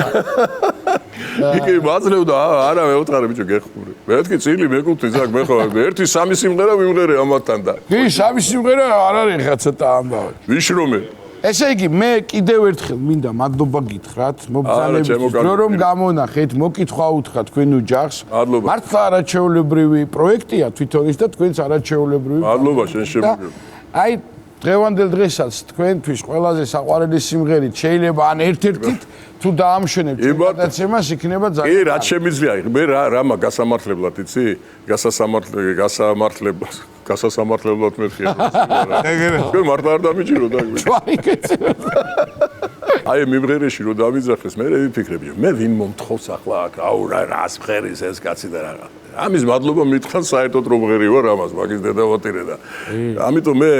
Speaker 3: იქი მაძლევდა არა მე ვთქარი ბიჭო გეხმური მეთქი წილი მეკუთვი ზაკ მე ხო ერთი სამი სიმღერა ვიმღერე ამათთან და
Speaker 2: კი სამი სიმღერა არ არის ხა ცოტა ამბავი
Speaker 3: ვიშრომე
Speaker 2: ესე იგი მე კიდევ ერთხელ მინდა მადლობა გითხრათ მობრძანებისთვის რომ გამონახეთ მოკითხვა უთხრა თქვენ ოჯახს მართლა არაჩვეულებრივი პროექტია თვითონ ის და თქვენც არაჩვეულებრივი
Speaker 3: მადლობა შენ შემოგე
Speaker 2: აი დღევანდელ დღესაც თქვენთვის ყველაზე საყვარელი სიმღერით შეიძლება ან ერთ-ერთით თუ დაამშვენებთ გადაცემას იქნება
Speaker 3: კი,
Speaker 2: ძალიან
Speaker 3: რაც შემიძლია. მე რა გასამართლებლად იცი? გასასამართლებლად მეთქი. თქვენ მართლა არ დამიჭიროთ აი. აი მიმღერეში რომ დამიძახეს, მე ვიფიქრები, მე ვინ მომთხოვს ახლა აქ, აუ რას მღერის ეს კაცი და რა. ამის მადლობა მითხრან საერთოდ რომ მღერი ვარ ამას, მაგის დედავატირე და. ამიტომ მე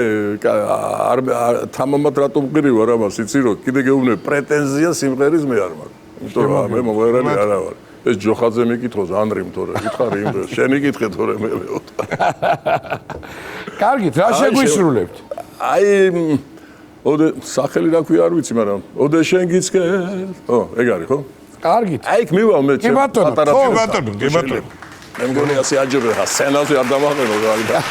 Speaker 3: თამამად რატომ მღერი ვარ ამას, იცი რომ კიდე გეუბნები პრეტენზია სიმღერის მე არ მაქვს. იმიტომ რომ მე მომღერალი არა ვარ. ეს ჯოხაძე მიკითხოს ანრიმ თორე, ითხარი იმ დროს, შენ იკითხე თორე მე ვეოთხა.
Speaker 2: კარგით, რა შეგვისრულებთ?
Speaker 3: აი სახელი რა ქვია არ ვიცი, მაგრამ ოდე შენ გიცქენ. ეგ არის ხო?
Speaker 2: კარგით.
Speaker 3: აი იქ მივალ მე
Speaker 2: კი ბატონო,
Speaker 1: კი ბატონო.
Speaker 3: მე მგონი ასე აჯობე ხა სცენაზე არ დამაყენო რა.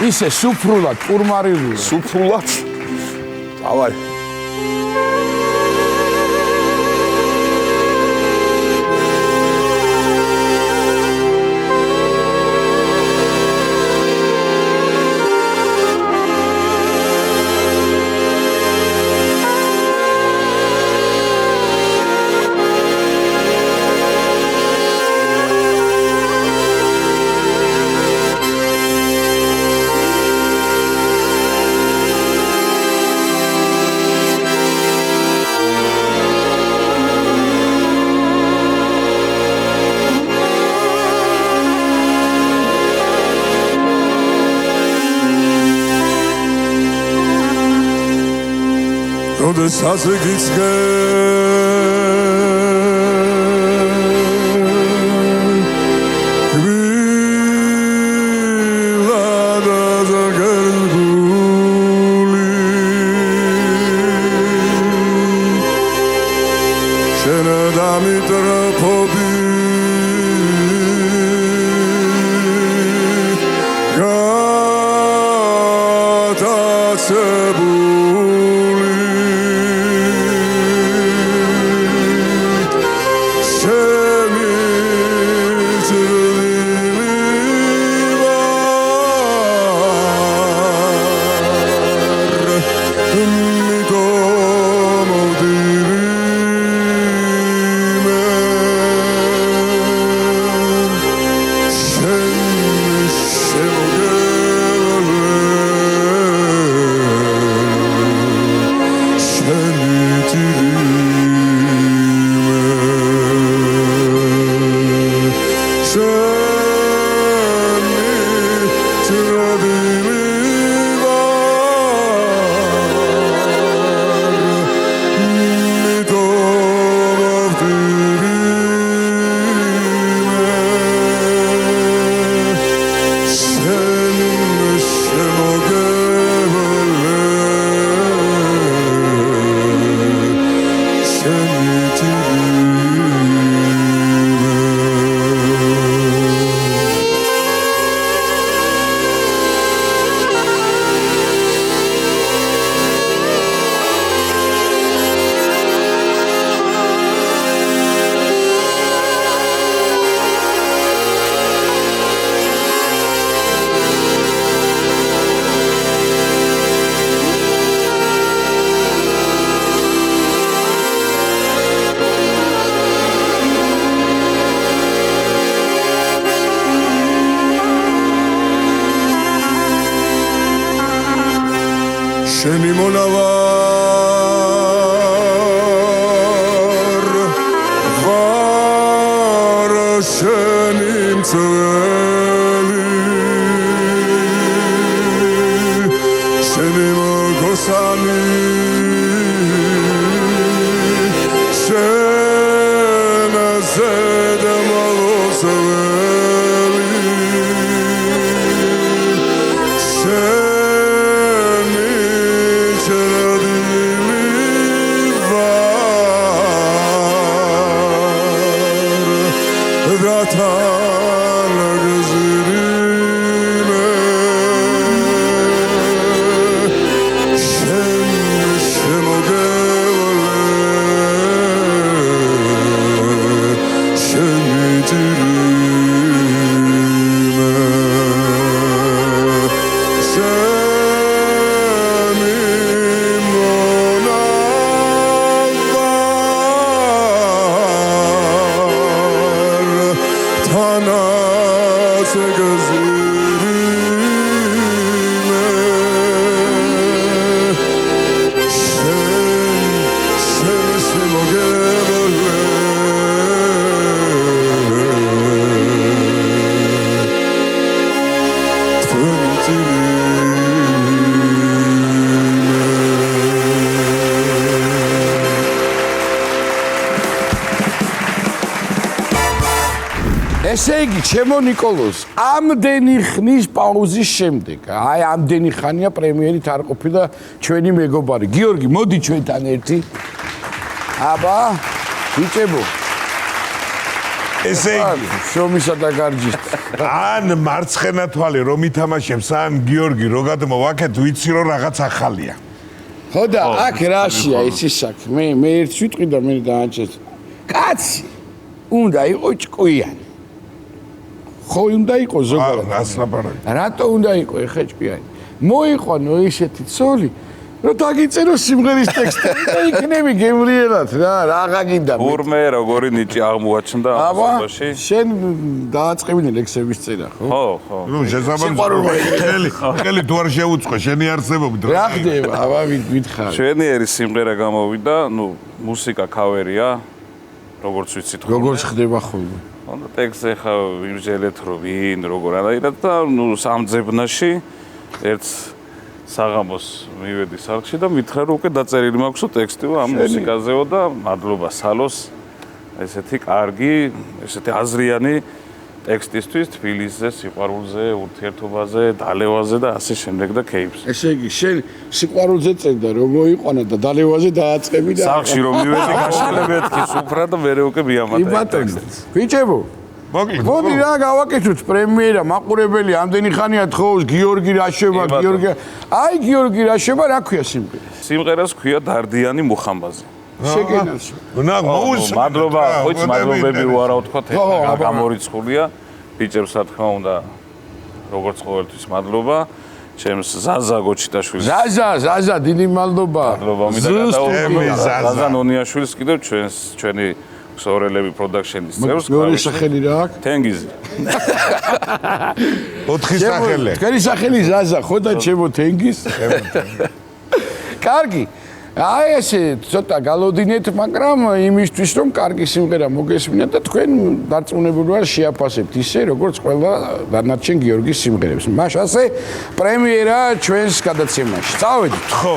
Speaker 2: ისე სუფრულად, პურმარილურად.
Speaker 3: სუფრულად. დავაი. როდესაც გიცხენ გვილად აზაგერგული შენ დამიტრფობი გადაცებული შენი მონავარ ვარ შენი მცველი შენი მოგოსანი შენაზე დამალოსველი შენ
Speaker 2: ესე იგი, ჩემო ნიკოლოზ, ამდენი ხნის პაუზის შემდეგ, აი ამდენი ხანია პრემიერით არ ყოფილა ჩვენი მეგობარი. გიორგი, მოდი ჩვენთან ერთი. აბა, ბიჭებო.
Speaker 1: ესე იგი,
Speaker 2: შრომისა და გარჯის.
Speaker 1: ან მარცხენა თვალი რომ ითამაშებს, ან გიორგი რო გადმოვაკეთ, ვიცი რომ რაღაც ახალია.
Speaker 2: ხო და აქ რაშია ისი საქმე? მე ერთ სიტყვი და მე დაანჩეს. კაცი უნდა იყოს ჭკვიანი. ხო უნდა იყოს ზოგადად.
Speaker 1: ასლაპარაკი.
Speaker 2: რატო უნდა იყო ეხა ჭკვიანი? მოიყვანო ისეთი ცოლი, რომ დაგიწერო სიმღერის ტექსტი და იქნები გემრიელად რა, რაღა გინდა.
Speaker 4: ურმე როგორი ნიჭი აღმოაჩნდა ამ სოფაში?
Speaker 2: შენ დააწყებინე ლექსების წერა, ხო?
Speaker 4: ხო.
Speaker 1: ნუ შესაბამისად ხელი თუ არ შეუწყო შენი არსებობით.
Speaker 2: რა ხდება? აბა მითხარ.
Speaker 4: ჩვენიერი სიმღერა გამოვიდა, ნუ მუსიკა ქავერია, როგორც ვიცით ხოლმე.
Speaker 2: როგორ ხდება ხოლმე?
Speaker 4: ანუ ტექსტზე ხა ვიმჟელეთ რომ ვინ როგორ არაერად და ნუ სამძებნაში ერთ საღამოს მივედი სახლში და მითხრა რომ უკვე დაწერილი მაქვსო ტექსტიო ამ მუსიკაზეო და მადლობა სალოს ესეთი კარგი, ესეთი აზრიანი ტექსტისთვის თბილისზე, სიყვარულზე, ურთიერთობაზე, დალევაზე და ასე შემდეგ და кейფს.
Speaker 2: ესე იგი, შენ სიყვარულზე წერდა რომ მოიყვანა და დალევაზე დააწყები და
Speaker 4: სახლში რომ მივედი გაშელებეთქი სუფრა და მერე უკვე მიამატა.
Speaker 2: იბატონო. ბიჭებო,
Speaker 1: მოკლედ.
Speaker 2: მოდი რა გავაკეთოთ პრემიერა, მაყურებელი ამდენი ხანია თხოვს გიორგი რაშება, გიორგი. აი გიორგი რაშება, რა ქვია სიმღერა?
Speaker 4: სიმღერას ქვია დარდიანი მუხამბაზე.
Speaker 2: შეგენას.
Speaker 1: ნა მოუსმენ.
Speaker 4: მადლობა, ხოიც მადლობები უარა ვთქვათ, ეხლა გამორიცხულია. ბიჭებს რა თქმა უნდა, როგორც ყოველთვის მადლობა. ჩემს ზაზა გოჩიტაშვილს.
Speaker 2: ზაზა, დიდი მადლობა.
Speaker 4: მადლობა მინდა გადაუხდები ზაზა ნონიაშვილს კიდევ ჩვენი ქსოვრელები პროდაქშენის წევრს.
Speaker 2: მეორე სახელი რა აქვს?
Speaker 4: თენგიზი.
Speaker 1: 4 სახელი.
Speaker 2: თქვენი სახელი ზაზა, ხო და ჩემო თენგის? კარგი. აი ესე ცოტა გალოდინეთ, მაგრამ იმისთვის რომ კარგი სიმღერა მოგესმინათ და თქვენ დარწმუნებული ვარ შეაფასებთ ისე როგორც ყველა დანარჩენ გიორგის სიმღერებს. მაშ ასე პრემიერა ჩვენს გადაცემაში. წავედით.
Speaker 1: ხო.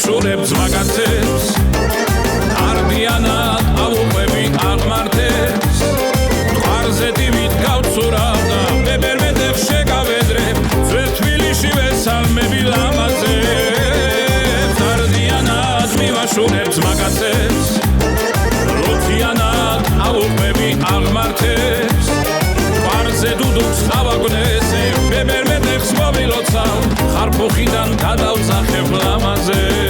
Speaker 5: შურებს მაგაცებს არდიანად ავუყვები აღმართებს ყარზე დივით გავცურავ და ბებერმედებ შეგავედრებ ძველ თბილისში ვესალმები ლამაზებს არდიანად მივაშურებს მაგაცებს როთიანად ავუყვები აღმართებს ყარზე დუდუქს ავაგნესე ბებერმედებს მოვილოცავ ხარფუხიდან გადავწახებ ლამაზებს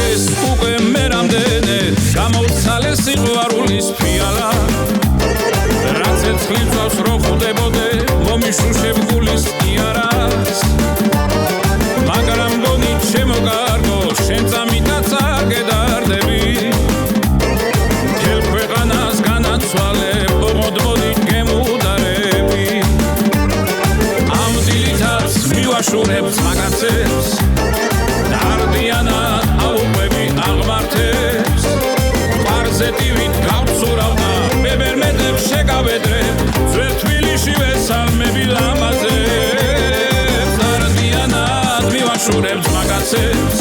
Speaker 5: ეს უკვე მე რამდენე გამოვცალე სიყვარულის ფიალა რაც ეცხლიცავს რო ხვდებოდე მომიშუშებ გულის იარას მაგრამ გონი ჩემო კარგო შენ წამიტაც აგედარდები მთელ ქვეყანას განაცვალე ბოღოდბოდი გემუდარები ამ დილითაც მივაშურებს მაგაცებს დარდიანად ავუყვები აღმართებს ყარზე ტივით გავცურავ და ბებერმედებს შეგავედრებ ძველ თბილისში ვესალმები ლამაზებს დარდიანად მივაშურებ მივაშურებ მაგაცებს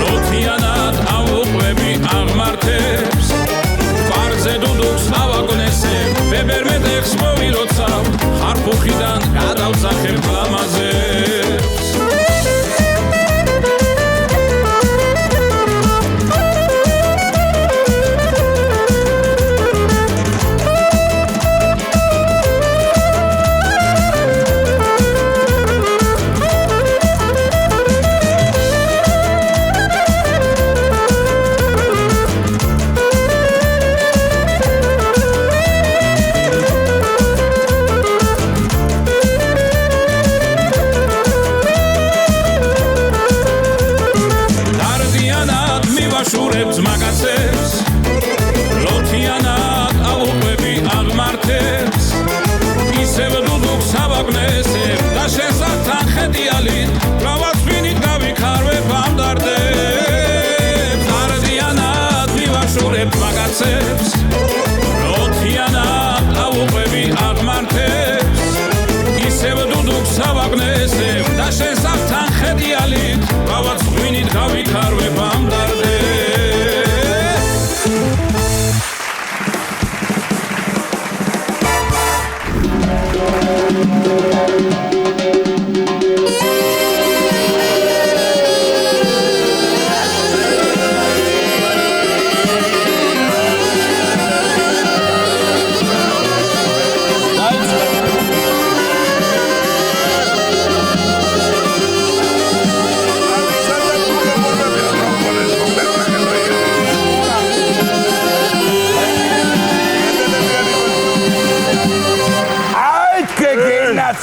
Speaker 5: ლოთიანად ავუყვები აღმართებს ყარზე დუდუქს ავაგნესებ ბებერმეტეხს მოვიროცავ ხარფუხიდან გადავსახებ ლამაზებს მივაშურებ მაგაცებს ლოთიანად ავუყვები აღმართებს ისევ დუდუქს ავაგნესებ და შესახთან ხედიალით რავაც ვინით გავიქარვებ ამ დარდებს დარდიანად მივაშურებ მაგაცებს ლოთიანად ავუყვები აღმართებს ისევ დუდუქს ავაგნესებ და შესახთან ხედიალით რავაც ვინით გავიქარვებ ამ დარდებს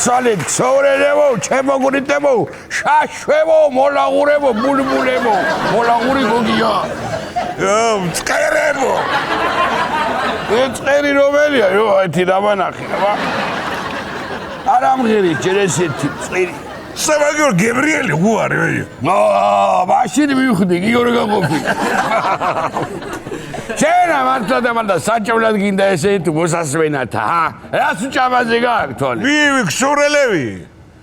Speaker 2: ცალით ξორელებო, ჩემოგურიტებო, შაშვებო, მოლაღურებო, ბულბულებო, მოლაღური გოგია.
Speaker 1: მწყერებო.
Speaker 2: მწყერი რომელია, ერთი დამანახე, აბა. არა მღერი, ჯერ ესეთი მწყერი.
Speaker 1: სამაგიო გებრიელი უარი ვეი.
Speaker 2: მაშინ მივხვდი, გიორე გაყოფი. შენა მართლა და მანდა საჭმელად გინდა ესე თუ მოსასვენათა, რას უჭამაზე გააქვთ თვალე?
Speaker 1: ვი ქსურელები.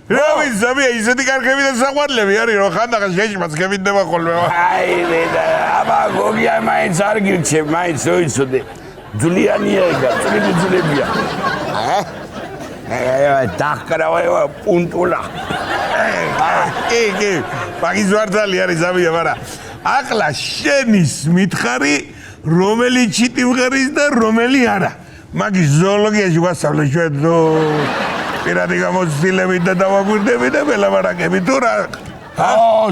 Speaker 1: რა ვიცი, ისეთი კარგები და საყვარლები არის, რომ ხანდახან შეჭმაც გემინდება ხოლმე.
Speaker 2: აი მედა, აბა გოგია მაინც არ გირჩევ, მაინც ოიცოდე. ძულიანია ეგა, ძულებია. დახკრავება პუნტულა.
Speaker 1: კი, მაგის ვარდალი არის ზამია, მაგრამ ახლა შენის მითხარი რომელი ჩიტი მღერის და რომელი არა. მაგის ზოოლოგიაში ვასწავლე ჩვენ პირადი გამოცდილებით და დავაგვირდები და მელაპარაკები თუ რა.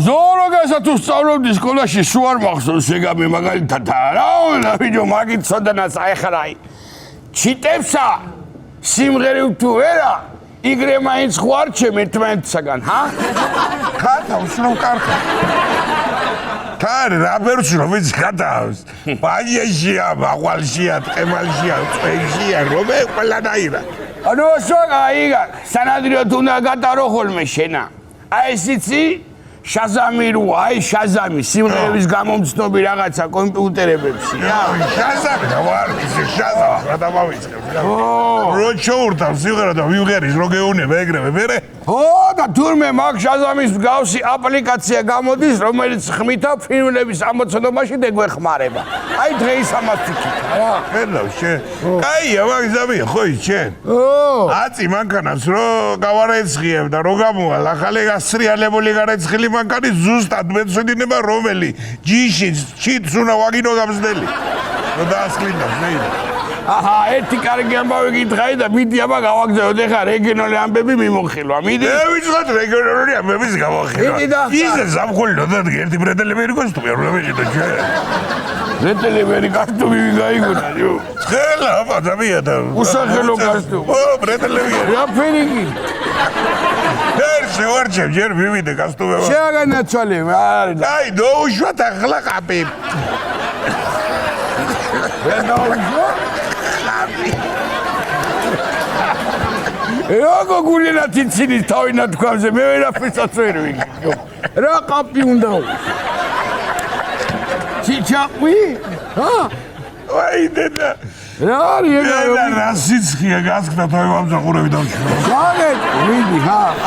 Speaker 2: ზოოლოგიასაც უსწავლობდი სკოლაში, სულ არ მახსოვს ეგამი მაგალითად. რა ბიჭო, მაგით ცოდნას აეხარაი. ჩიტებსა სიმღერი თუ ვერა, იგრე მაინც ხვარჩემ ერთმანეთსაგან, ჰა?
Speaker 1: ხათავს რომ კარგა. კარ რა ბერჩრო ვიცი გადავს. ბაიეშია, ბაყვალშია, ტყემალშია, წვეშია, რომე ყველანაირად.
Speaker 2: ანუ სოგაიგა, სანადიროდ უნდა გატარო ხოლმე შენა. აი ესიცი შაზამი როა, აი შაზამი, სიმღერების გამომცნობი რაღაცა კომპიუტერებში.
Speaker 1: შაზამი და ვარ ისე შაზამი, რა დამავიწყებ. რო ჩოურთავ სიმღერა და ვიმღერის რო გეუნება ეგრევე მერე.
Speaker 2: და თურმე მაგ შაზამის მსგავსი აპლიკაცია გამოდის, რომელიც ხმითა ფილმების ამოცნობაში დეგვეხმარება. აი დღეის ამას ვიქით, რა.
Speaker 1: ხედავ შენ. კაია მაგ ზამია, ხო შენ. აწი მანქანას რო გავარეცხიებ და რო გამოვალ ახალი გასრიალებული გარეცხილი მანქანი ზუსტად მეცვიდება რომელი ჯიშიც ჩიტს უნდა ვაგინო გამზდელი. რო დაასკლინავს ნეიდა.
Speaker 2: აჰა, ერთი კარგი ამბავი გითხარი და მიდი აბა გავაგზავნოთ ეხა რეგიონული ამბები მიმოხილვა. მიდი.
Speaker 1: ვიცხოთ რეგიონული ამბების გავახილვა. ისე ზამხულო და ერთი ბრეტელებელი კოსტუმი არ ვეჭიდო ჩვენ.
Speaker 2: ბრეტელებელი კოსტუმი ვიგაიგონა, იო.
Speaker 1: ხელა აბა ზამია და
Speaker 2: უსახელო კოსტუმი.
Speaker 1: ბრეტელებელი.
Speaker 2: რა ფერიგი.
Speaker 1: შევარჩევ ჯერ მივიდე კოსტუმება.
Speaker 2: შეაგანაცვალე, არის და.
Speaker 1: აი, დაუშვათ ახლა ყაპი.
Speaker 2: როგორ გულენა თინცინის თავინა თქვამზე მე ვერაფერსაც ვერ ვიგებ. რა ყაპი უნდა ჩიჩაყვი? ჰა?
Speaker 1: აი დედა.
Speaker 2: რა არის ეგ?
Speaker 1: და რა სიცხეა გასკდა თავი ამზაყურები დავშვა.
Speaker 2: გაგეთ, მიდი,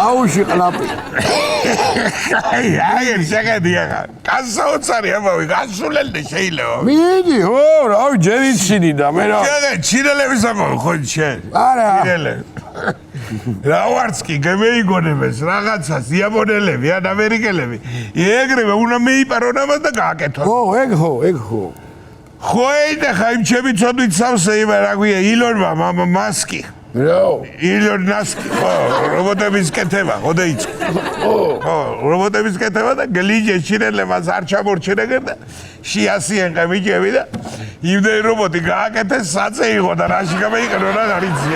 Speaker 2: აუში ყლაპი.
Speaker 1: აი, შეგედი ახლა. კაცსაოცარი ამავე, გასულელდე შეიძლება.
Speaker 2: მიდი, ო, რავი, ჯერ იცინი და მე რა.
Speaker 1: შეგე, ჩინელების ამავე, ხო შენ?
Speaker 2: არა.
Speaker 1: ჩინელები. რა ვარც კი გემეიგონებეს რაღაცას იაპონელები ან ამერიკელები. ეგრევე უნდა მეიპარონ ამას და გააკეთონ.
Speaker 2: ეგ ხო.
Speaker 1: ხო, და ხაიმ ჩემი ცოდვით სამსე იმე რა გვია ილონმა მასკი. ილონ მასკი, ხო, რობოტების კეთება, ხო დაიწყო. ხო, რობოტების კეთება და გლიჯე ჩინელებას არ ჩამორჩენეგენ და შეასიენ ყმიჭები და იმდენი რობოტი გააკეთეს საწე იყო და რაში გამეიყენო რა არიცი.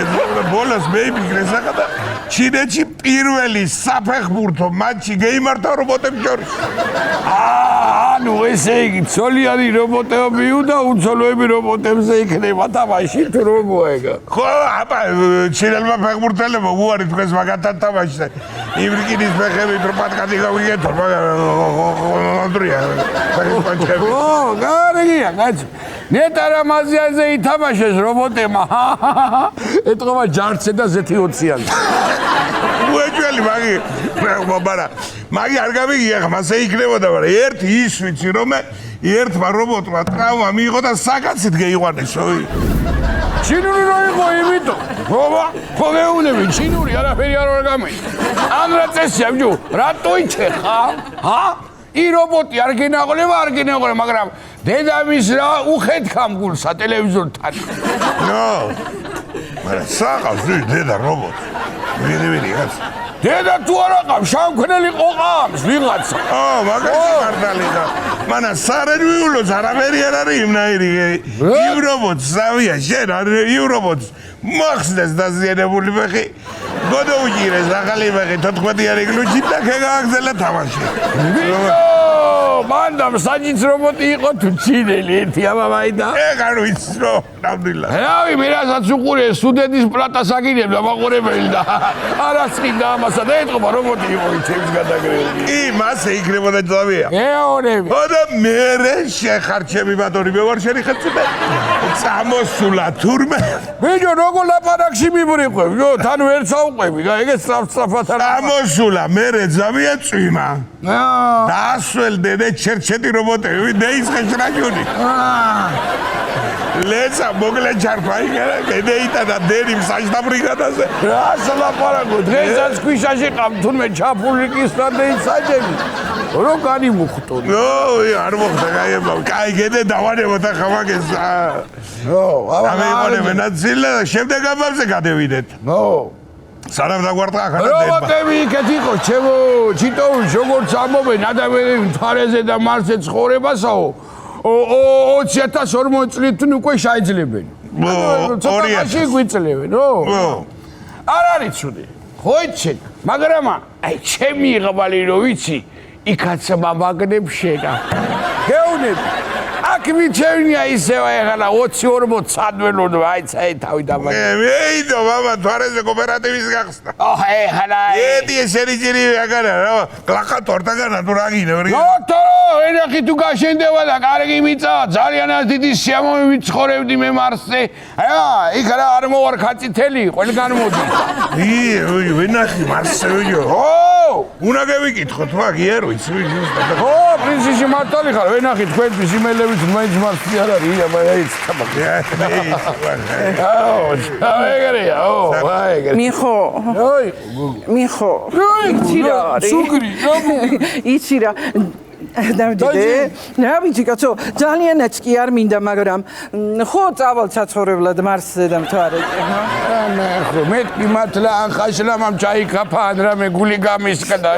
Speaker 1: ბოლოს მე ვიფიქრე საკა და ჩინეთში პირველი საფეხბურთო მატჩი გაიმართა რობოტებს შორის.
Speaker 2: ანუ ესე იგი ცოლიანი რობოტები და უცოლოები რობოტებზე იქნება თამაში თუ რომ მოეგა.
Speaker 1: ხო, აბა ჩინელმა ფეხბურთელებმა უარი თქვენს მაგათთან თამაშს. იმრიკინის ფეხებით რომ პატკადი გავიგეთო, მაგრამ ანდრია.
Speaker 2: გარიგია, კაცო. ნეტარა მაზიაზე ითამაშეს რობოტებმა. ეთქობა ჯარცე და ზეთი 20-იანი.
Speaker 1: უეჭველი მაგი არ გამიგია ხა მასე იქნებოდა, მაგრამ ერთ ის ვიცი რომ ერთმა რობოტმა ტრავმა მიიღო და საკაცით გაიყვანესო.
Speaker 2: ჩინური რო იყო იმიტომ. ხო გეუნები ჩინური არაფერი არ ვარ გამი. ან რა წესია ბიჭო, რატო იჩეხა? ი რობოტი არ გენაღოლება, მაგრამ დედამის რა უხეთქამ გულსა ტელევიზორთან.
Speaker 1: მაგრამ საყავს დედა რობოტი. ვირი გაც.
Speaker 2: დედა თუ არა ყავს, შამქნელი ყოყავს ვიღაცა.
Speaker 1: მაგაში მართალი და მანა სარენვიულოს არაფერი არ არის იმნაირი. იმ რობოტს ზავია შენ არ იმ რობოტს მახსნეს დაზიანებული ფეხი. გოდოუჭირეს ახალი ფეხი 14-იანი გლუჩით და გაგაგზელა თამაში.
Speaker 2: მანდამ საჯიც რობოტი იყო თუ ჩინელი ერთი ამავაიდა.
Speaker 1: ეგ არ ვიცი რომ ნამდვილად.
Speaker 2: რავი, მე რასაც უყურე სუდეთის პლატას აგინებდა მაყურებელი და არასწინდა ამასა და ეთყობა რობოტი იყო ჩემს გადაგრეული.
Speaker 1: კი, მასე იქნებოდა ძავია.
Speaker 2: ეონები.
Speaker 1: და მერე შეხარჩები ბატონი მე ვარ შენი ხელმწიფე. წამოსულა თურმე.
Speaker 2: ბიჭო, როგორ ლაპარაკში მიბრიყვებ? იო, თან ვერ საუყვები, ეგეც სწრაფად არა.
Speaker 1: წამოსულა მერე ძავია წვიმა. დაასველდნენ ჩერჩეტი რობოტები დაიწყეს რაჯონი. ლეცა მოგლე ჩარქვა იქა და დენის საჯდა ბრიგადაზე.
Speaker 2: რა სალაპარაკო, დღესაც ქვიშაში ყავ თურმე ჩაფული კისტრადეის საჯები. რო განიმუხტო.
Speaker 1: არ მოხდა გაიება. კაი გედე დავანებოთ ახლა მაგეს. ამეიღონებენ ნაწილა და შემდეგ ამბავზე გადევიდეთ. სანამ დაგვარტყა ახლა
Speaker 2: რობოტები იქეთ იყო ჩემო ჩიტოვის როგორც ამობენ ადამიანები მთვარეზე და მარსზე ცხოვრებასაო 20,040 წლით უკვე შეძლებენ. ცოტაში გვიწლებენ, არ არის ცუდი. ხო იცი, მაგრამ აი ჩემი იღბალი რო ვიცი, იქაც მამაგნებ შენა. გეუნები აქ მიჩენია ისევ ახლა 20-40 სადველოდ აი თავი დამაგე.
Speaker 1: მეიდო მამა თვარეზე კოოპერატივის გახსნა.
Speaker 2: ეხლა
Speaker 1: ეტი ესენი ჯერი აგარა რა კლაკა თორტაგანა თუ რა გინევრი.
Speaker 2: ენახი თუ გაშენდება და კარგი მიწაა ძალიან დიდი სიამოვნებით ცხოვრებდი მე მარსზე. იქ რა არ მოვარ ხაწითელი ყველგან მოდის.
Speaker 1: ვენახი მარსზე ვიო. უნდა გევიკითხო თუ აგია რო იცი ზუსტად.
Speaker 2: პრინციპში მართალი ხარ ვენახი თქვენთვის იმელებით მაინც მარსზე არ არის აბა ის თამაში.
Speaker 6: მიხო. მიხო. იცი რა არის?
Speaker 2: სუგრი,
Speaker 6: იცი რა. დავდიდე. რა ვიცი კაცო, ძალიანაც კი არ მინდა, მაგრამ ხო წავალ საცხოვრებლად მარსზე და მთვარეზე.
Speaker 2: ხო, მეთქი მართლა ან ხაშლამამ ჩაიქაფა ან რამე გული გამისკდა.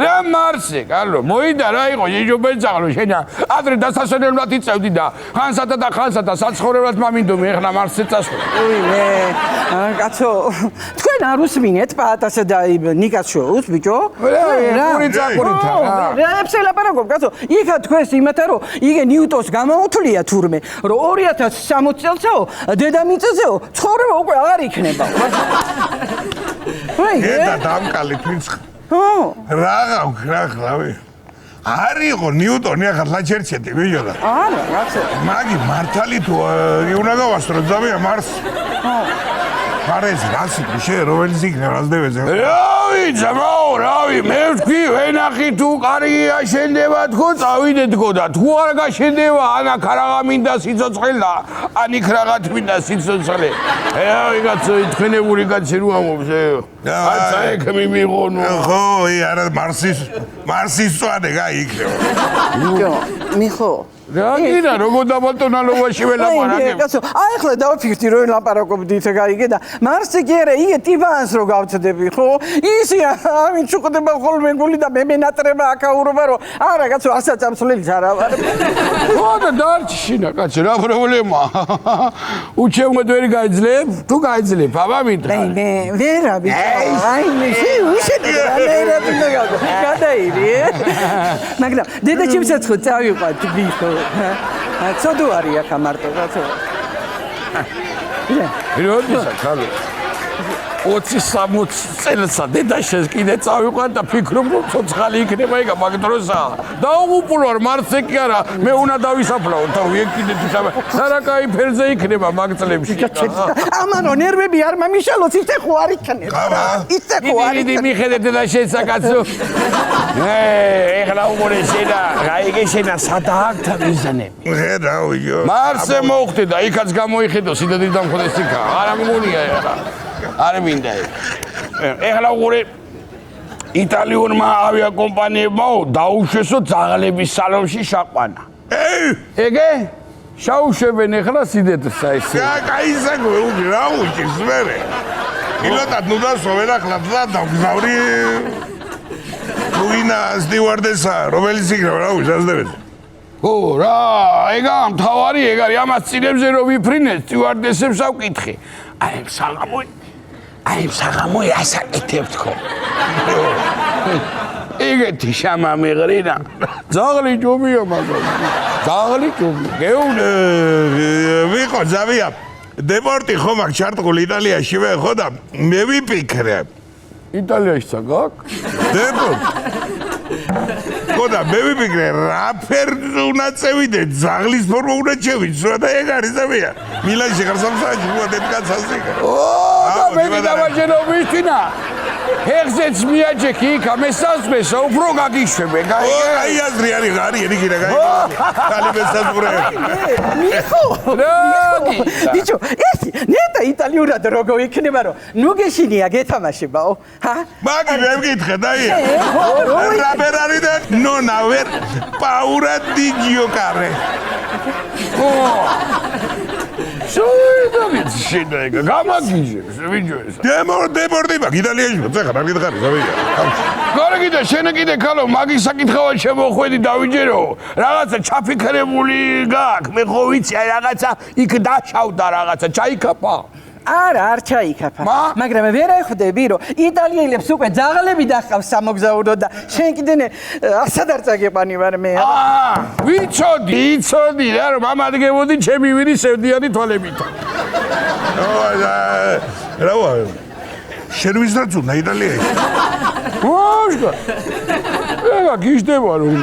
Speaker 2: რა მარსზე, კარლო, მოიდა რა იყო, იჯობეძაღლო შენა. ადრე დასასვენებლად იწევდი და ხანსათა საცხოვრებლად მამინდომი ეხლა მარსზე წასვლა.
Speaker 6: მე, კაცო, თქვენ არ უსმინეთ პაატასა და ნიკას შოუს, ბიჭო?
Speaker 2: რა, პური წაკურითა რა.
Speaker 6: რა ეფსელაპარაკობ, კაცო, იქა თქვენს იმათა რომ იგე ნიუტონს გამოუთვლია თურმე, რომ 2060 წელსაო დედამიწაზეო ცხოვრება უკვე აღარ იქნება.
Speaker 1: და დამკალი თვინცხ. რა ხლავი? არ იყო ნიუტონი ახლა ჩერჩეთი ვიჯოდა.
Speaker 6: არა, რაცე.
Speaker 1: მაგი მართალი თუ უნდა გავასწრო ძამია მარს. ფარეს რასი შე რომელიც იქნება რაზდევეზე.
Speaker 2: რავი ძმაო, რავი, მე ვთქვი, ვენახი თუ კარგია შენდება თქო, წავიდე თქო და თუ არ გაშენდება, ანა ქარაღა მინდა სიცოცხლე და ანიქ რაღაც მინდა სიცოცხლე. რავი კაცო, ითქენებული კაცი რო ამობს, აცა ეგ მიმიღონო.
Speaker 1: ხო, არა მარსის წვანე გაიქნება.
Speaker 6: მიხო.
Speaker 2: რა გინდა როგორ დაბატონალობაში ველაპარაკებ?
Speaker 6: კაცო, აი ახლა დავფიქრდი რომ ლაპარაკობდით გაიგე და მარსი კი არა, იგე ტიბანს რო გავწდები, ხო? ისი ამით შუყდება ხოლმე გული და მე მენატრება აკაურობა რომ არა კაცო, ასა წამსვლელი არა ვარ.
Speaker 2: ხო და დარჩი შინა კაცი, რა პრობლემა? უჩემოდ ვერ გაიძლებ? თუ გაიძლებ, აბა მინდა.
Speaker 6: მე ვერა ბიჭო. აი მე უშედეგო რა გადაირი. მაგრამ დედა ჩემსაც ხო წავიყვათ ბიჭო. ცოდო არის აქ მარტო კაცო.
Speaker 2: როდისა ხალე 20-60 წელსა დედა შეს კიდე წავიყვან და ფიქრობ რომ ცოცხალი იქნება ეგა მაგ დროსა. დაუღუპულვარ მარსზე კი არა, მე უნდა დავისაფლავო და ეგ კიდე თვითონ სარაკაი ფერზე იქნება მაგ წლებში.
Speaker 6: ამანო ნერვები არ მომიშალოს ისე ხო არ იქნება. ისე ხო არ
Speaker 2: იქნება. მიხედე დედა შესა კაცო. ეხლა უმორე შედა, გაიგე შენა სადააგთა მიზანები.
Speaker 1: ხედავიო.
Speaker 2: მარსზე მოხდე და იქაც გამოიხედო სიდადი დამხოდეს იქა. არა მგონია ეხლა. არ მინდა ეგ. ეხლა უყურე იტალიურმა ავიაკომპანიებმა დაუშვესო ძაღლების სალონში შაყვანა. ეგე? შაუშვებენ ეხლა სიდეთს ესე.
Speaker 1: გაიზაგო უგი რა უჭირს მერე. პილოტად ნუ დასოვენ ახლა და დაგზავრი. ნუინა სტიუარდესა, რომელიც იქნება რა უჟაზდებს.
Speaker 2: ო რა, ეგა მთავარი ეგ არის ამას წინებზე რომ ვიფრინე სტიუარდესებს ავკითხე. აი საღამოი ასაკეთებ თქო. ეგეთი შამამიღრინა. ძაღლი ჯობია მაგრამ. ძაღლი ჯობია. გეუნე
Speaker 1: ვიყო ზავია. დეპორტი ხომ აქ ჩარტყული იტალიაშივე ხო და მე ვიფიქრე.
Speaker 2: იტალიაშიც გაქვს?
Speaker 1: დეპორტი. ხო და მე ვიფიქრე რა ფერს უნდა წევიდე ძაღლის ფორმა უნდა შევიცვა და ეგ არის ზავია. მილანში ხარ სამსაჯი უა დედკაცასი.
Speaker 2: და მე დავაჯერო ვიშინა. ეხზეც მიაჯექი იქა მე სასწრესო უფრო გაგიშვებე გაიგე?
Speaker 1: აი აზრი არის არის იგი რა გაიგე. ხალი მე სასწრე.
Speaker 6: მიხო. ბიჭო, ეს ნეტა იტალიურად როგორ იქნება რომ ნუ გეშინია გეთამაშებაო? ჰა?
Speaker 1: მაგი მე მკითხე დაია. რა ბერარი და ნონა ვერ პაურა დი გიოკარე.
Speaker 2: შოიდავით შედა ეგ გამაგიჟებს ვიჯო ეს.
Speaker 1: დეპორტი მაგ იტალიაში ხარ არ გითხარი ზავია.
Speaker 2: გორე კიდე შენ კიდე ქალო მაგის საკითხავად შემოხვედი დავიჯერო. რაღაცა ჩაფიქრებული გაქვს მე ხო ვიცი აი რაღაცა იქ დაშავდა რაღაცა ჩაიკაფა.
Speaker 6: არა, არ ჩაიკაფა. მაგრამ ვერა ხვდები რომ იტალიელებს უკვე ძაღლები დახავს სამოგზაურო და შენ კიდე ასად არ წაგეყანი მე. ვიცოდი
Speaker 2: რა რომ ამადგებოდი ჩემი ვირი სევდიანი თვალებით.
Speaker 1: რა ვარ? შენ ვიზრაც უნდა იტალიაში.
Speaker 2: ვაშკა. ეგა გიждდება რომ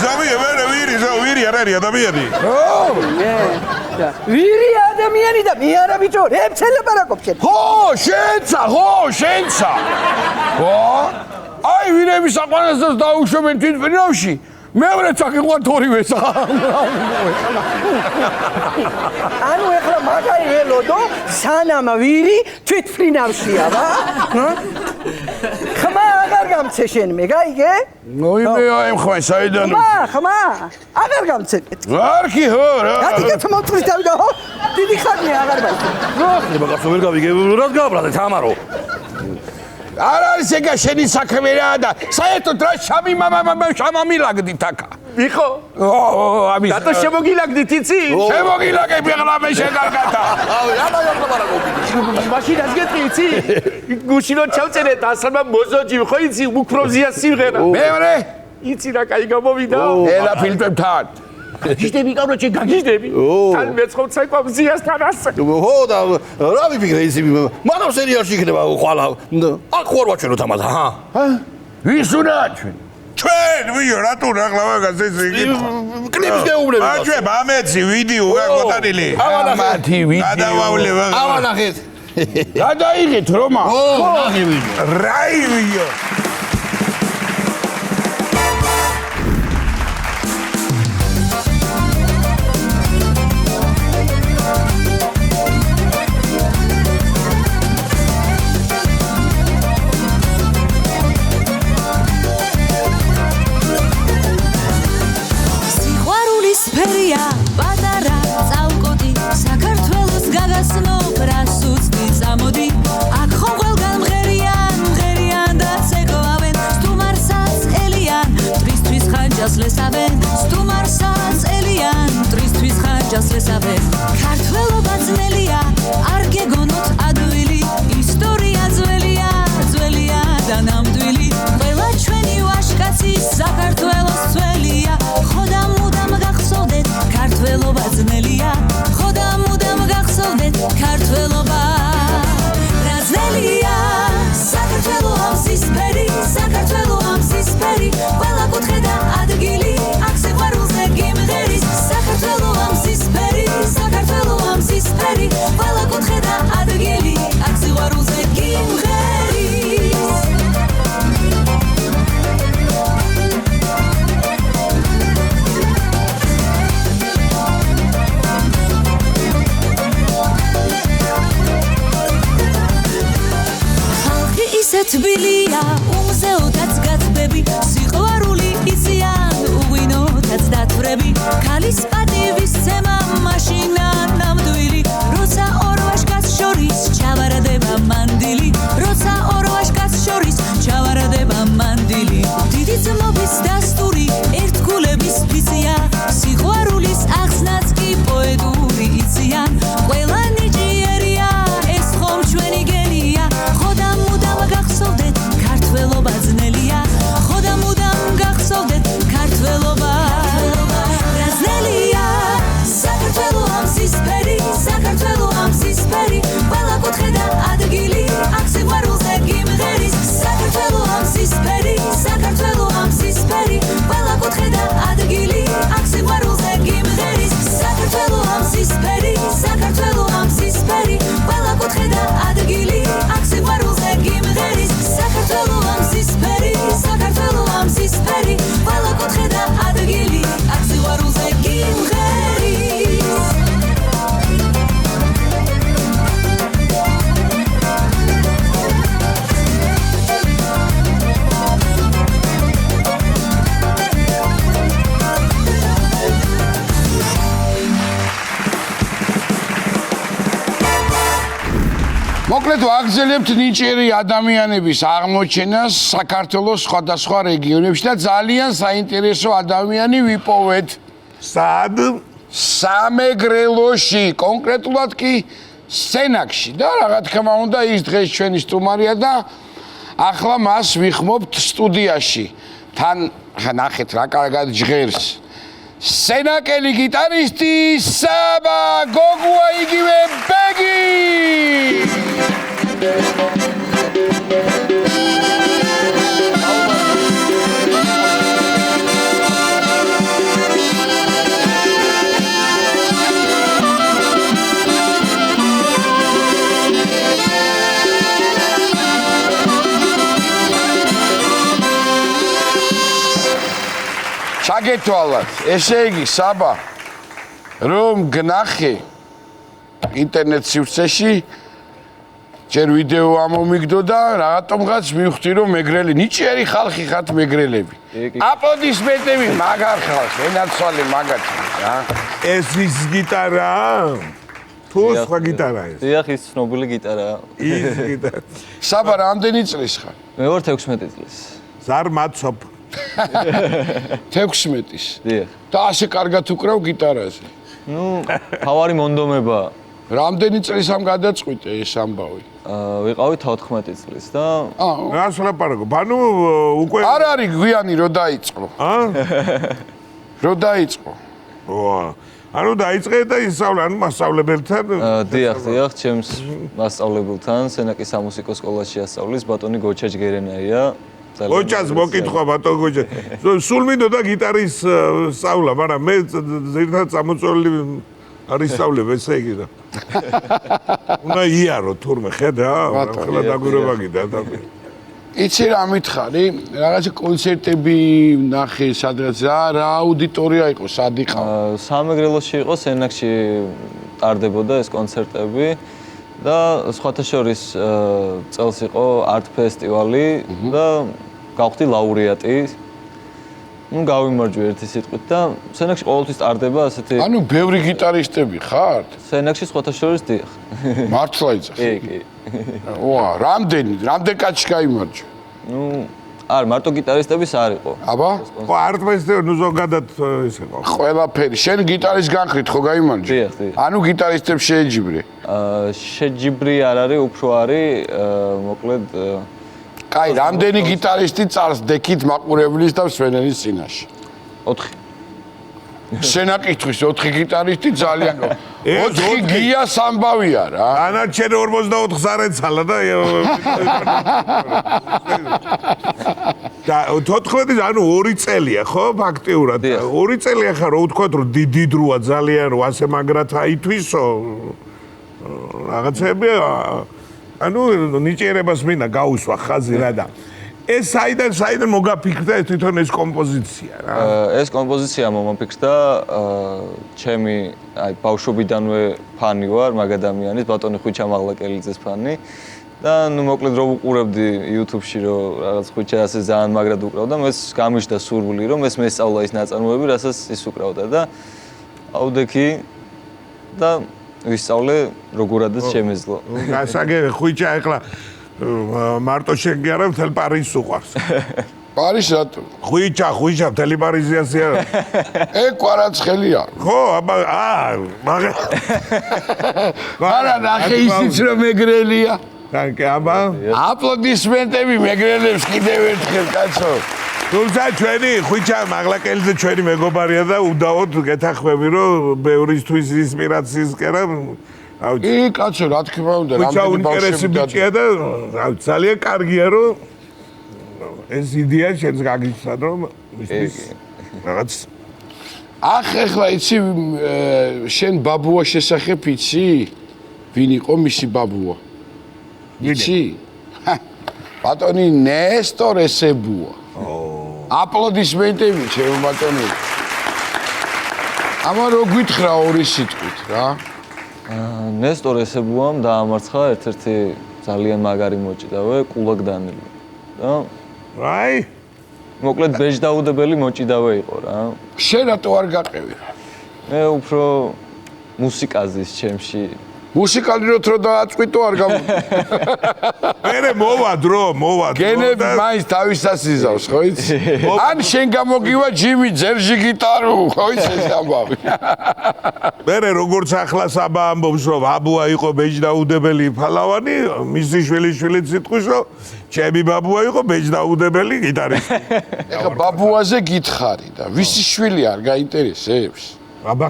Speaker 1: ზავია მე ვირი არ არის ადამიანი.
Speaker 6: ვირი ადამიანი და მე არა ბიჭო, რემცელაპარაკობ შენ.
Speaker 2: ხო, შენცა. ხო? აი ვირების საყვანასას დაუშვებენ თვითმფრინავში. მეორეც აქ იყო თორივე
Speaker 6: ანუ ეხლა მაგარი ველოდო სანამ ვირი თვითმფრინავშია რა? ხმა აღარ გამცე შენ მე გაიგე?
Speaker 2: ნოიმე აიმ ხმა საიდან?
Speaker 6: ხმა აღარ გამცე.
Speaker 2: ვარქი ხო რა?
Speaker 6: რადგან მოწვის დავიდა ხო? დიდი ხანია აღარ ბაჭო.
Speaker 7: რა ხდება კაცო ვერ გავიგე რად გააბრალე თამარო?
Speaker 2: არ არის ეგა შენი საქმე რა და საერთოდ რა შამამილაგდით აქა.
Speaker 7: მიხო?
Speaker 2: ამის.
Speaker 7: დატო შემოგილაგდით იცი?
Speaker 2: შემოგილაგები ახლა მე შეგარგათა.
Speaker 7: რა ლაპარაკობ? მაშინაც გეტყვი იცი? გუშინო ჩავწერე და ასალმა მოზოჯი ხო იცი უკროზია სიმღერა.
Speaker 2: მეორე?
Speaker 7: იცი რა კაი გამოვიდა?
Speaker 2: ელა ფილტვებთან.
Speaker 7: გიჟდები კავროჩი გაგიჟდები. თან მეცხოვ ცეკვა მზიასთან ასე.
Speaker 8: ხო და რა ვიფიქრე ისი მაგრამ სერიალში იქნება ხვალა. აქ ხوار ვაჩვენოთ ამას ჰა?
Speaker 2: ვის უნდა ჩვენ?
Speaker 1: ჩვენ ვიო რატო ახლა მაგას ეს
Speaker 7: კლიპს გეუბნები.
Speaker 1: ჩვენ მამეცი ვიდეო გაკოტანილი.
Speaker 2: მათი ვიდეო.
Speaker 1: გადავავლებ.
Speaker 7: ავანახეთ.
Speaker 2: გადაიღეთ რომა.
Speaker 7: ო, ნახე ვიდეო.
Speaker 1: რაი ვიო.
Speaker 8: ფერია პატარა წავკოდი საქართველოს გაგასნობ რას უცდი წამოდი აქ ხომ ყველგან მღერიან და ცეკვავენ სტუმარსაც ელიან ტრისთვის ხანჯას ლესავენ სტუმარსაც ელიან ტრისთვის ხანჯას ლესავენ ქართველობა ძნელია არ გეგონოთ ადვილი ისტორია ძველია და ნამდვილი ყველა ჩვენი ვაჟკაცი საქართველოს ძველია ხოდა მუდამ გახსოვდეთ ქართველობა ძნელია ხოდა მუდამ გახსოვდეთ ქართველობა რა ძნელია საქართველო ამ სისფერი ყველა კუთხე და ადგილი აქ სიყვარულზე გიმღერის საქართველო ამ სისფერი ყველა კუთხე და ადგილი აქ სიყვარულზე გიმღერის თბილია უმზეოდაც გათბები სიყვარული იციან უღვინოთაც დათვრები ქალის პატივის ცემა მაშინა ნამდვილი როცა ორ ვაჟკაცს შორის ჩავარდება მანდილი როცა ორ ვაჟკაცს შორის ჩავარდება მანდილი დიდი ძმობის დასტური ერთგულების ფიცია სიყვარულის ახსნაც კი პოეტური იციან ყველა ნიჭიერია ეს ხომ ჩვენი გენია ხოდა მუდამ გახსოვდეთ ქართველობა ძნელია ხოდა მუდამ გახსოვდეთ ქართველობა რა ძნელია საქართველო ამ სისფერი ყველა კუთხე და ადგილი აქ სიყვარულზე გიმღერის საქართველო ამ სისფერი ყველა კუთხე და ადგილი აქ სიყვარულზე გიმღერის საქართველო ამ სისფერი ყველა კუთხე და ადგილი აქ სიყვარულზე გიმღერის საქართველო ამ სისფერი ყველა კუთხე და ადგილი აქ სიყვარულზე გიმღერის
Speaker 2: მოკლედ ვაგრძელებთ ნიჭიერი ადამიანების აღმოჩენას საქართველოს სხვადასხვა რეგიონებში და ძალიან საინტერესო ადამიანი ვიპოვეთ.
Speaker 1: სად?
Speaker 2: სამეგრელოში, კონკრეტულად კი სცენაკში და რა თქმა უნდა ის დღეს ჩვენი სტუმარია და ახლა მას ვიხმობთ სტუდიაში. თან ნახეთ რა კარგად ჟღერს. სცენაკელი გიტარისტი საბა გოგუა იგივე ბეგი. ჩაგეთვალათ, ესე იგი საბა რომ გნახე ინტერნეტ სივრცეში ჯერ ვიდეო ამომიგდო და რატომღაც მივხვდი რომ მეგრელი ნიჭიერი ხალხი ხართ მეგრელები. აპლოდისმენტები მაგარ ხალხს, ენაცვალე მაგათი რა.
Speaker 1: ეს ის გიტარა? თუ სხვა გიტარა ეს?
Speaker 9: დიახ, ის ცნობილი გიტარაა.
Speaker 1: ის გიტარა.
Speaker 2: საბა რამდენი წლის ხარ?
Speaker 9: მე ვარ 16 წლის.
Speaker 1: ზარმაცობ.
Speaker 2: 16-ის.
Speaker 9: დიახ.
Speaker 2: და ასე კარგად უკრავ გიტარაზე.
Speaker 9: ნუ, თავარი მონდომება.
Speaker 2: რამდენი წლის ამ გადაწყვიტე ეს ამბავი?
Speaker 9: ვიყავი 14 წლის და
Speaker 1: რას ლაპარაკობ? ანუ უკვე
Speaker 2: არ არის გვიანი რო დაიწყო. რო დაიწყო.
Speaker 1: ანუ დაიწყე და ისწავლე, ანუ მასწავლებელთან?
Speaker 9: დიახ, ჩემს მასწავლებელთან, სენაკის სამუსიკო სკოლაში ასწავლის ბატონი გოჩა ჯგერენაია.
Speaker 1: ოჭას მოკითხვა ბატონ გოჯა. სულ მინდოდა გიტარის სწავლა, მაგრამ მე ზირთად წამოწოლილი არის სწავლებ ესე იგი და. უნდა იარო თურმე ხედა, ახლა დაგვირობა გიდა და.
Speaker 2: იცი რა მითხარი? რაღაცა კონცერტები ნახე სადღაც რა აუდიტორია იყო, სად იყავ?
Speaker 9: სამეგრელოში იყო, სენაკში ტარდებოდა ეს კონცერტები და სხვათა შორის წელს იყო art ფესტივალი და გავხდი ლაურეატი. ნუ გავიმარჯვე ერთი სიტყვით და სენაკში ყოველთვის ტარდება ასეთი
Speaker 2: ანუ ბევრი გიტარისტები ხართ?
Speaker 9: სენაკში სხვათა შორის დიახ.
Speaker 2: მართლა იცი?
Speaker 9: კი.
Speaker 2: ვა, რამდენ კაცი გაიმარჯვე?
Speaker 9: ნუ არ მარტო გიტარისტების არ იყო.
Speaker 2: აბა?
Speaker 1: ხო art festival ნუ ზოგადად ის იყო.
Speaker 2: ყველაფერი. შენ გიტარის განხრით ხო გაიმარჯვე?
Speaker 9: დიახ.
Speaker 2: ანუ გიტარისტებს შეეჯიბრე?
Speaker 9: შეჯიბრი არ არის, უფრო არის მოკლედ
Speaker 2: კაი, რამდენი გიტარისტი წარს დექით მაყურებლის და მსვენელის წინაშე?
Speaker 9: 4.
Speaker 2: შენაკითხვის 4 გიტარისტი ძალიან 4 გიას ამბავია რა.
Speaker 1: ანარჩენ 44-ს არ ეცალა და 14 ანუ 2 წელია ხო ფაქტიურად 2 წელია ხარ რო ვთქვა რომ დიდი დროა ძალიან რო ასე მაგრად აითვისო რაღაცები ანუ ნიჭიერებას მინდა გაუსვა ხაზი რა და ეს საიდან მოგაფიქრდა თვითონ ეს კომპოზიცია რა
Speaker 9: ეს კომპოზიცია მომაფიქრდა ჩემი აი ბავშვობიდანვე ფანი ვარ მაგ ადამიანის ბატონი ხვიჩა მაღლაკელიძეს ფანი და ნუ მოკლედ რო უყურებდი YouTube-ში რო რაღაც ხვიჩა ასე ძალიან მაგრად უკრავდა მე გამიშდა სურვილი რომ ეს მესწავლა ის ნაწარმოები რასაც ის უკრავდა და აუდექი და ვისწავლე როგორადაც შემეძლო.
Speaker 1: გასაგე ხვიჩა ეხლა მარტო შენ კი არა მთელ პარიზს უყვარს.
Speaker 2: პარიზ რატო?
Speaker 1: ხვიჩა მთელი პარიზი ასე არა.
Speaker 2: კვარაცხელია.
Speaker 1: ხო, აბა
Speaker 2: არა ნახე ისიც რომ მეგრელია.
Speaker 1: დანკე აბა.
Speaker 2: აპლოდისმენტები მეგრელებს კიდევ ერთხელ კაცო.
Speaker 1: თუმცა ჩვენი ხვიჩა მაღლაკელიძე ჩვენი მეგობარია და უდაოდ გეთახმები რომ ბევრისთვის ინსპირაციის კერა
Speaker 2: კი კაცო რა თქმა უნდა
Speaker 1: ხვიჩა უნიკერესი ბიჭია და ძალიან კარგია რომ ეს იდეა შენს გაგიცნად რომ მისთვის რაღაც
Speaker 2: ახლა იცი შენ ბაბუა შესახებ იცი ვინ იყო მისი ბაბუა იცი ბატონი ნესტორ ესებუა აპლოდისმენტები ჩემო ბატონო. ამა რო გითხრა ორი სიტყვით რა.
Speaker 9: ნესტორ ესებუამ დაამარცხა ერთ-ერთი ძალიან მაგარი მოჭიდავე კულაგდანელი. და
Speaker 1: აი
Speaker 9: მოკლედ ბეჭდაუდებელი მოჭიდავე იყო რა.
Speaker 2: შენ რატო არ გაყევი?
Speaker 9: მე უფრო მუსიკაზის ჩემში
Speaker 2: მუსიკალურით რო დააწყვიტო არ გამოდი.
Speaker 1: მერე მოვა დრო.
Speaker 2: გენები მაინც თავისას იზავს, ხო იცი? ან შენ გამოგივა ჯიმი ძერჟი გიტარო, ხო იცი ეს ამბავი.
Speaker 1: მერე როგორც ახლა საბა ამბობს რომ ბაბუა იყო ბეჭდაუდებელი ფალავანი, მისი შვილიშვილიც იტყვის რომ ჩემი ბაბუა იყო ბეჭდაუდებელი გიტარისტი.
Speaker 2: ეხა ბაბუაზე გითხარი და ვისი შვილი არ გაინტერესებს?
Speaker 1: აბა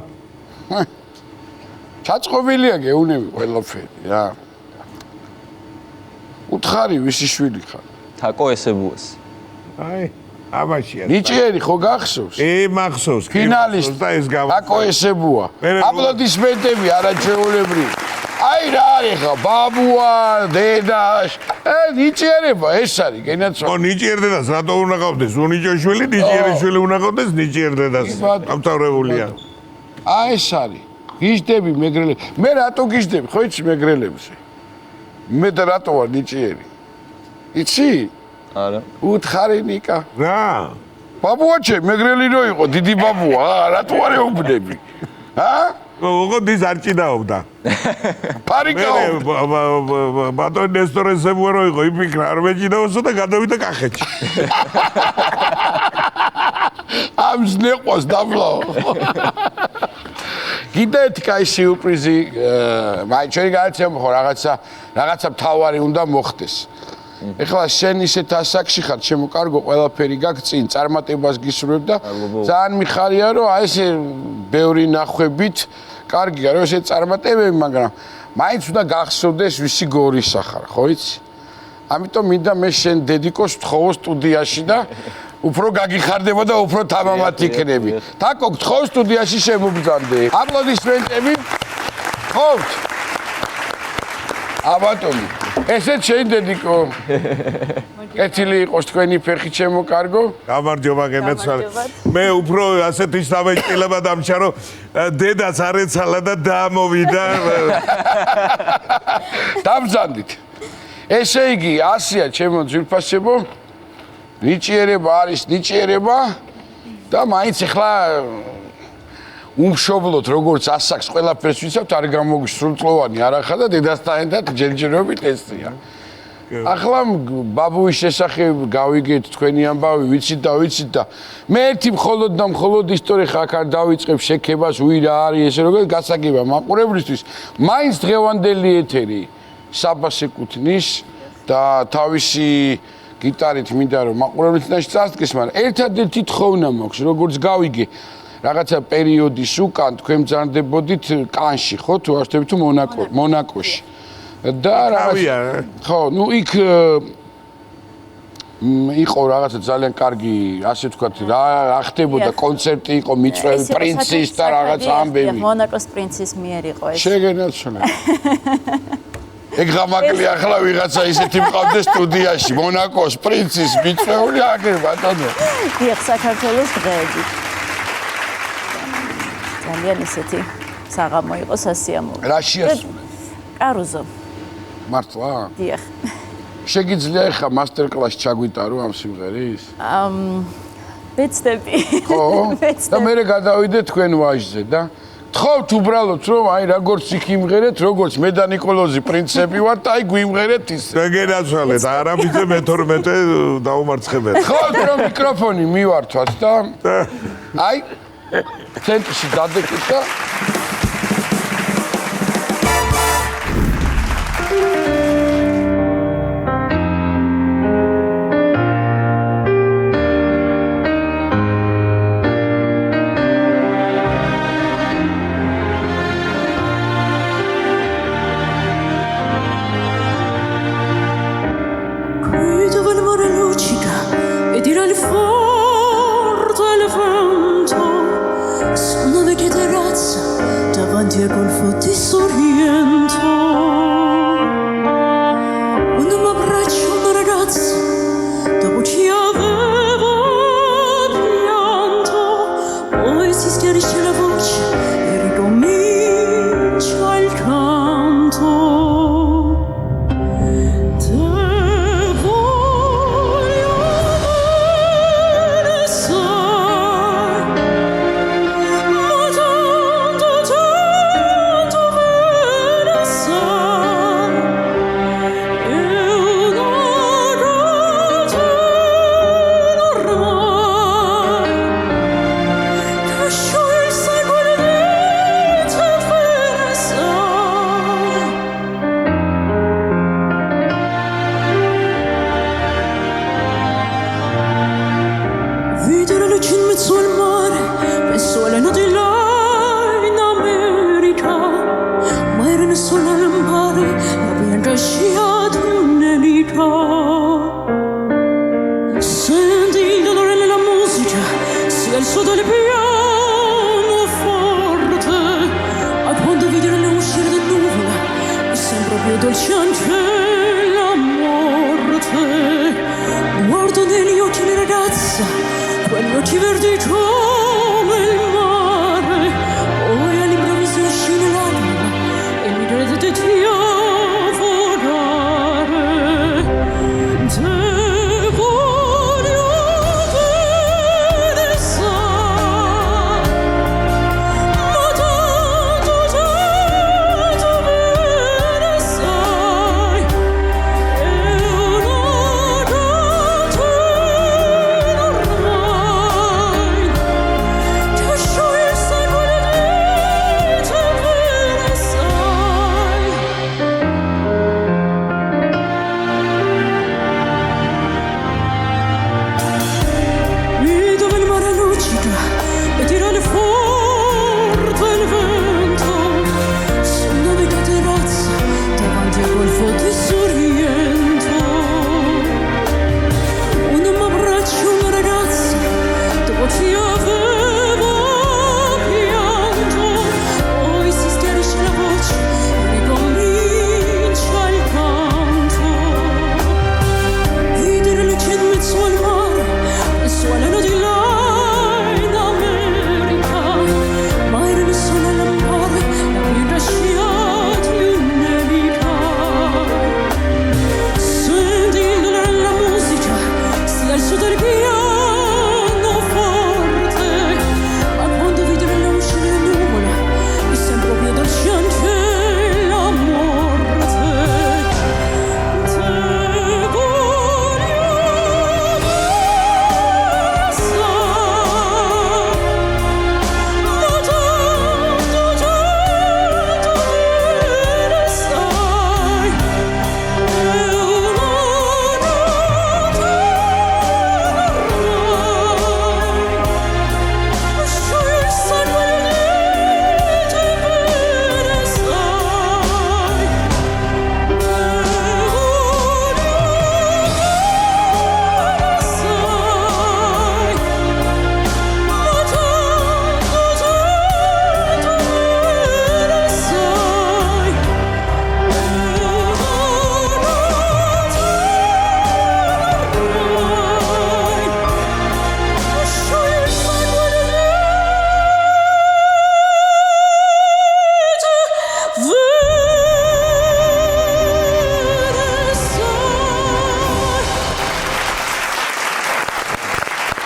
Speaker 2: ჩაწყობილია გეუნები ყველაფერი რა. უთხარი ვისი შვილი ხარ?
Speaker 9: თაკო ესებუას.
Speaker 1: აი აბაშია.
Speaker 2: ნიჭიერი ხო გახსოვს?
Speaker 1: მახსოვს.
Speaker 2: ფინალისტი
Speaker 1: და ეს გავა.
Speaker 2: თაკო ესებუა. აპლოდისმენტები არაჩვეულებრივი. აი რა არის ხა ბაბუა, დედა. ნიჭიერება ეს არის, გენაცო.
Speaker 1: ო ნიჭიერ დედას რატო უნდა ყავდეს? უნიჭოშვილი, ნიჭიერი შვილი უნდა ყავდეს ნიჭიერ დედას. ამთავრებულია.
Speaker 2: აი ეს არის. გიждები მეგრელებს. მე რატო გიждები? ხო იცი მეგრელებზე? მე და რატო ვარ ნიჭიერი? იცი?
Speaker 9: არა.
Speaker 2: უთხარი ნიკა.
Speaker 1: რა?
Speaker 2: ბაბუა ჩემ მეგრელი რო იყო, დიდი ბაბუა, რატო არ ეუბნები?
Speaker 1: ოღონდის არ ჭიდაობდა.
Speaker 2: პარიკაო.
Speaker 1: ბატონ ნესტორ ესებუა რო იყო, იფიქრა არ მეჭიდაოსო და გადავიდა კახეთში.
Speaker 2: ამს ნეყვას დაბლაო. კიდე ერთი კაი სიურპრიზი, მაინც ჩვენი გადაცემა ხო რაღაცა მთავარი უნდა მოხდეს. ეხლა შენ ისეთ ასაკში ხარ, ჩემო კარგო, ყველაფერი გაქვს წინ, წარმატებას გისურვებ და ძალიან მიხარია, რომ აი ეს ბევრი ნახვებით კარგია, რომ ესე წარმატებები, მაგრამ მაინც უნდა გახსოვდეს ვისი გორისა ხარ, ხო იცი? ამიტომ მინდა მე შენ დედიკოს ვთხოვო სტუდიაში და უფრო გაგიხარდება და უფრო თამამად იქნები. თაკო გთხოვ სტუდიაში შემოგძანდე. აპლოდისმენტები. ხოვთ. აბატონი. ესეც შენ დედიკო. კეთილი იყოს თქვენი ფეხი ჩემო კარგო.
Speaker 1: გამარჯობა გენაცვალე. მე უფრო ასეთი სამეჭილება დამჭა რომ დედაც არ ეცალა და დაამოვიდა.
Speaker 2: დამბრძანდით. ესე იგი 100-ია ჩემო ძვირფასებო. ნიჭიერება არის ნიჭიერება და მაინც ახლა უმშობლოთ როგორც ასაკს ყველაფერს ვიცავთ არ გამოგსრულწლოვანი არახა და დედასთან ერთად ჯერჯერობით ესწია. ახლა ბაბუის შესახებ გავიგეთ თქვენი ამბავი ვიცით და მე ერთი მხოლოდ და მხოლოდ ისტორია ხარ დავიწყებ შექებას უი რა არის ესე როგორ გასაგება მაყურებლისთვის მაინც დღევანდელი ეთერი საბას ეკუთვნის და თავისი გიტარით მინდა რომ მაყურებლისთანაც წარსდგეს, მაგრამ ერთადერთი თხოვნა მაქვს, როგორც გავიგე, რაღაცა პერიოდის უკან თქვენ ბრძანდებოდით კანში, ხო, თუ არ ვთქვი თუ მონაკოში. და რაღაცა ხო, ნუ იქ იყო რაღაცა ძალიან კარგი, ასე ვთქვათ, რა ხდებოდა კონცერტი იყო, მიწვევი პრინცის და რაღაცა ამბები.
Speaker 10: მონაკოს პრინცის მიერ იყო ეს.
Speaker 2: შეგენაცვალე. ეგ გამაკლი ახლა ვიღაცა ისეთი მყავდა სტუდიაში მონაკოს პრინცის მიწვეული აგერ ბატონო.
Speaker 10: დიახ, საქართველოს დღეები. ძალიან ისეთი საღამო იყო სასიამოვნო.
Speaker 2: რა შეასრულე?
Speaker 10: კარუზო.
Speaker 2: მართლა?
Speaker 10: დიახ.
Speaker 2: შეგიძლია ახლა მასტერ კლასი ჩაგვიტარო ამ სიმღერის?
Speaker 10: ვეცდები.
Speaker 2: ხო? და მე გადავიდე თქვენ ვაჟზე და თხოვთ უბრალოდ რომ აი როგორც იქ იმღერეთ, როგორც მე და ნიკოლოზი პრინცები ვართ, აი გვიმღერეთ ის.
Speaker 1: გენაცვალეთ, არამიძე მე-12 დაუმარცხებელი.
Speaker 2: თხოვთ რომ მიკროფონი მივართვათ და აი ცენტრში დადეკით და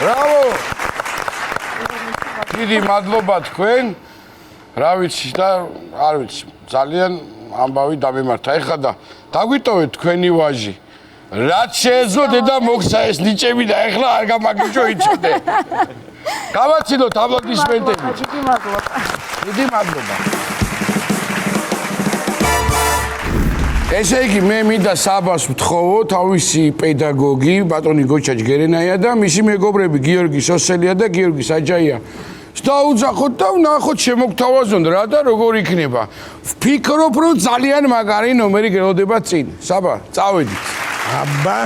Speaker 2: ბრავო! დიდი მადლობა თქვენ. რა ვიცი და არ ვიცი, ძალიან ამბავი დამემართა. ეხლა და დაგვიტოვეთ თქვენი ვაჟი. რაც შეეძლო დედა მოგცა ეს ნიჭები და ეხლა არ გამაგიჭო იცოდე. გავაცილოთ აპლოდისმენტები.
Speaker 10: დიდი მადლობა.
Speaker 2: დიდი მადლობა. ესე იგი მე მინდა საბას ვთხოვო თავისი პედაგოგი ბატონი გოჩა ჯგერენაია და მისი მეგობრები გიორგი სოსელია და გიორგი საჯაია. დაუძახოთ და ვნახოთ შემოგთავაზონ რა და როგორ იქნება. ვფიქრობ რომ ძალიან მაგარი ნომერი გელოდება წინ. საბა, წავედით.
Speaker 1: აბა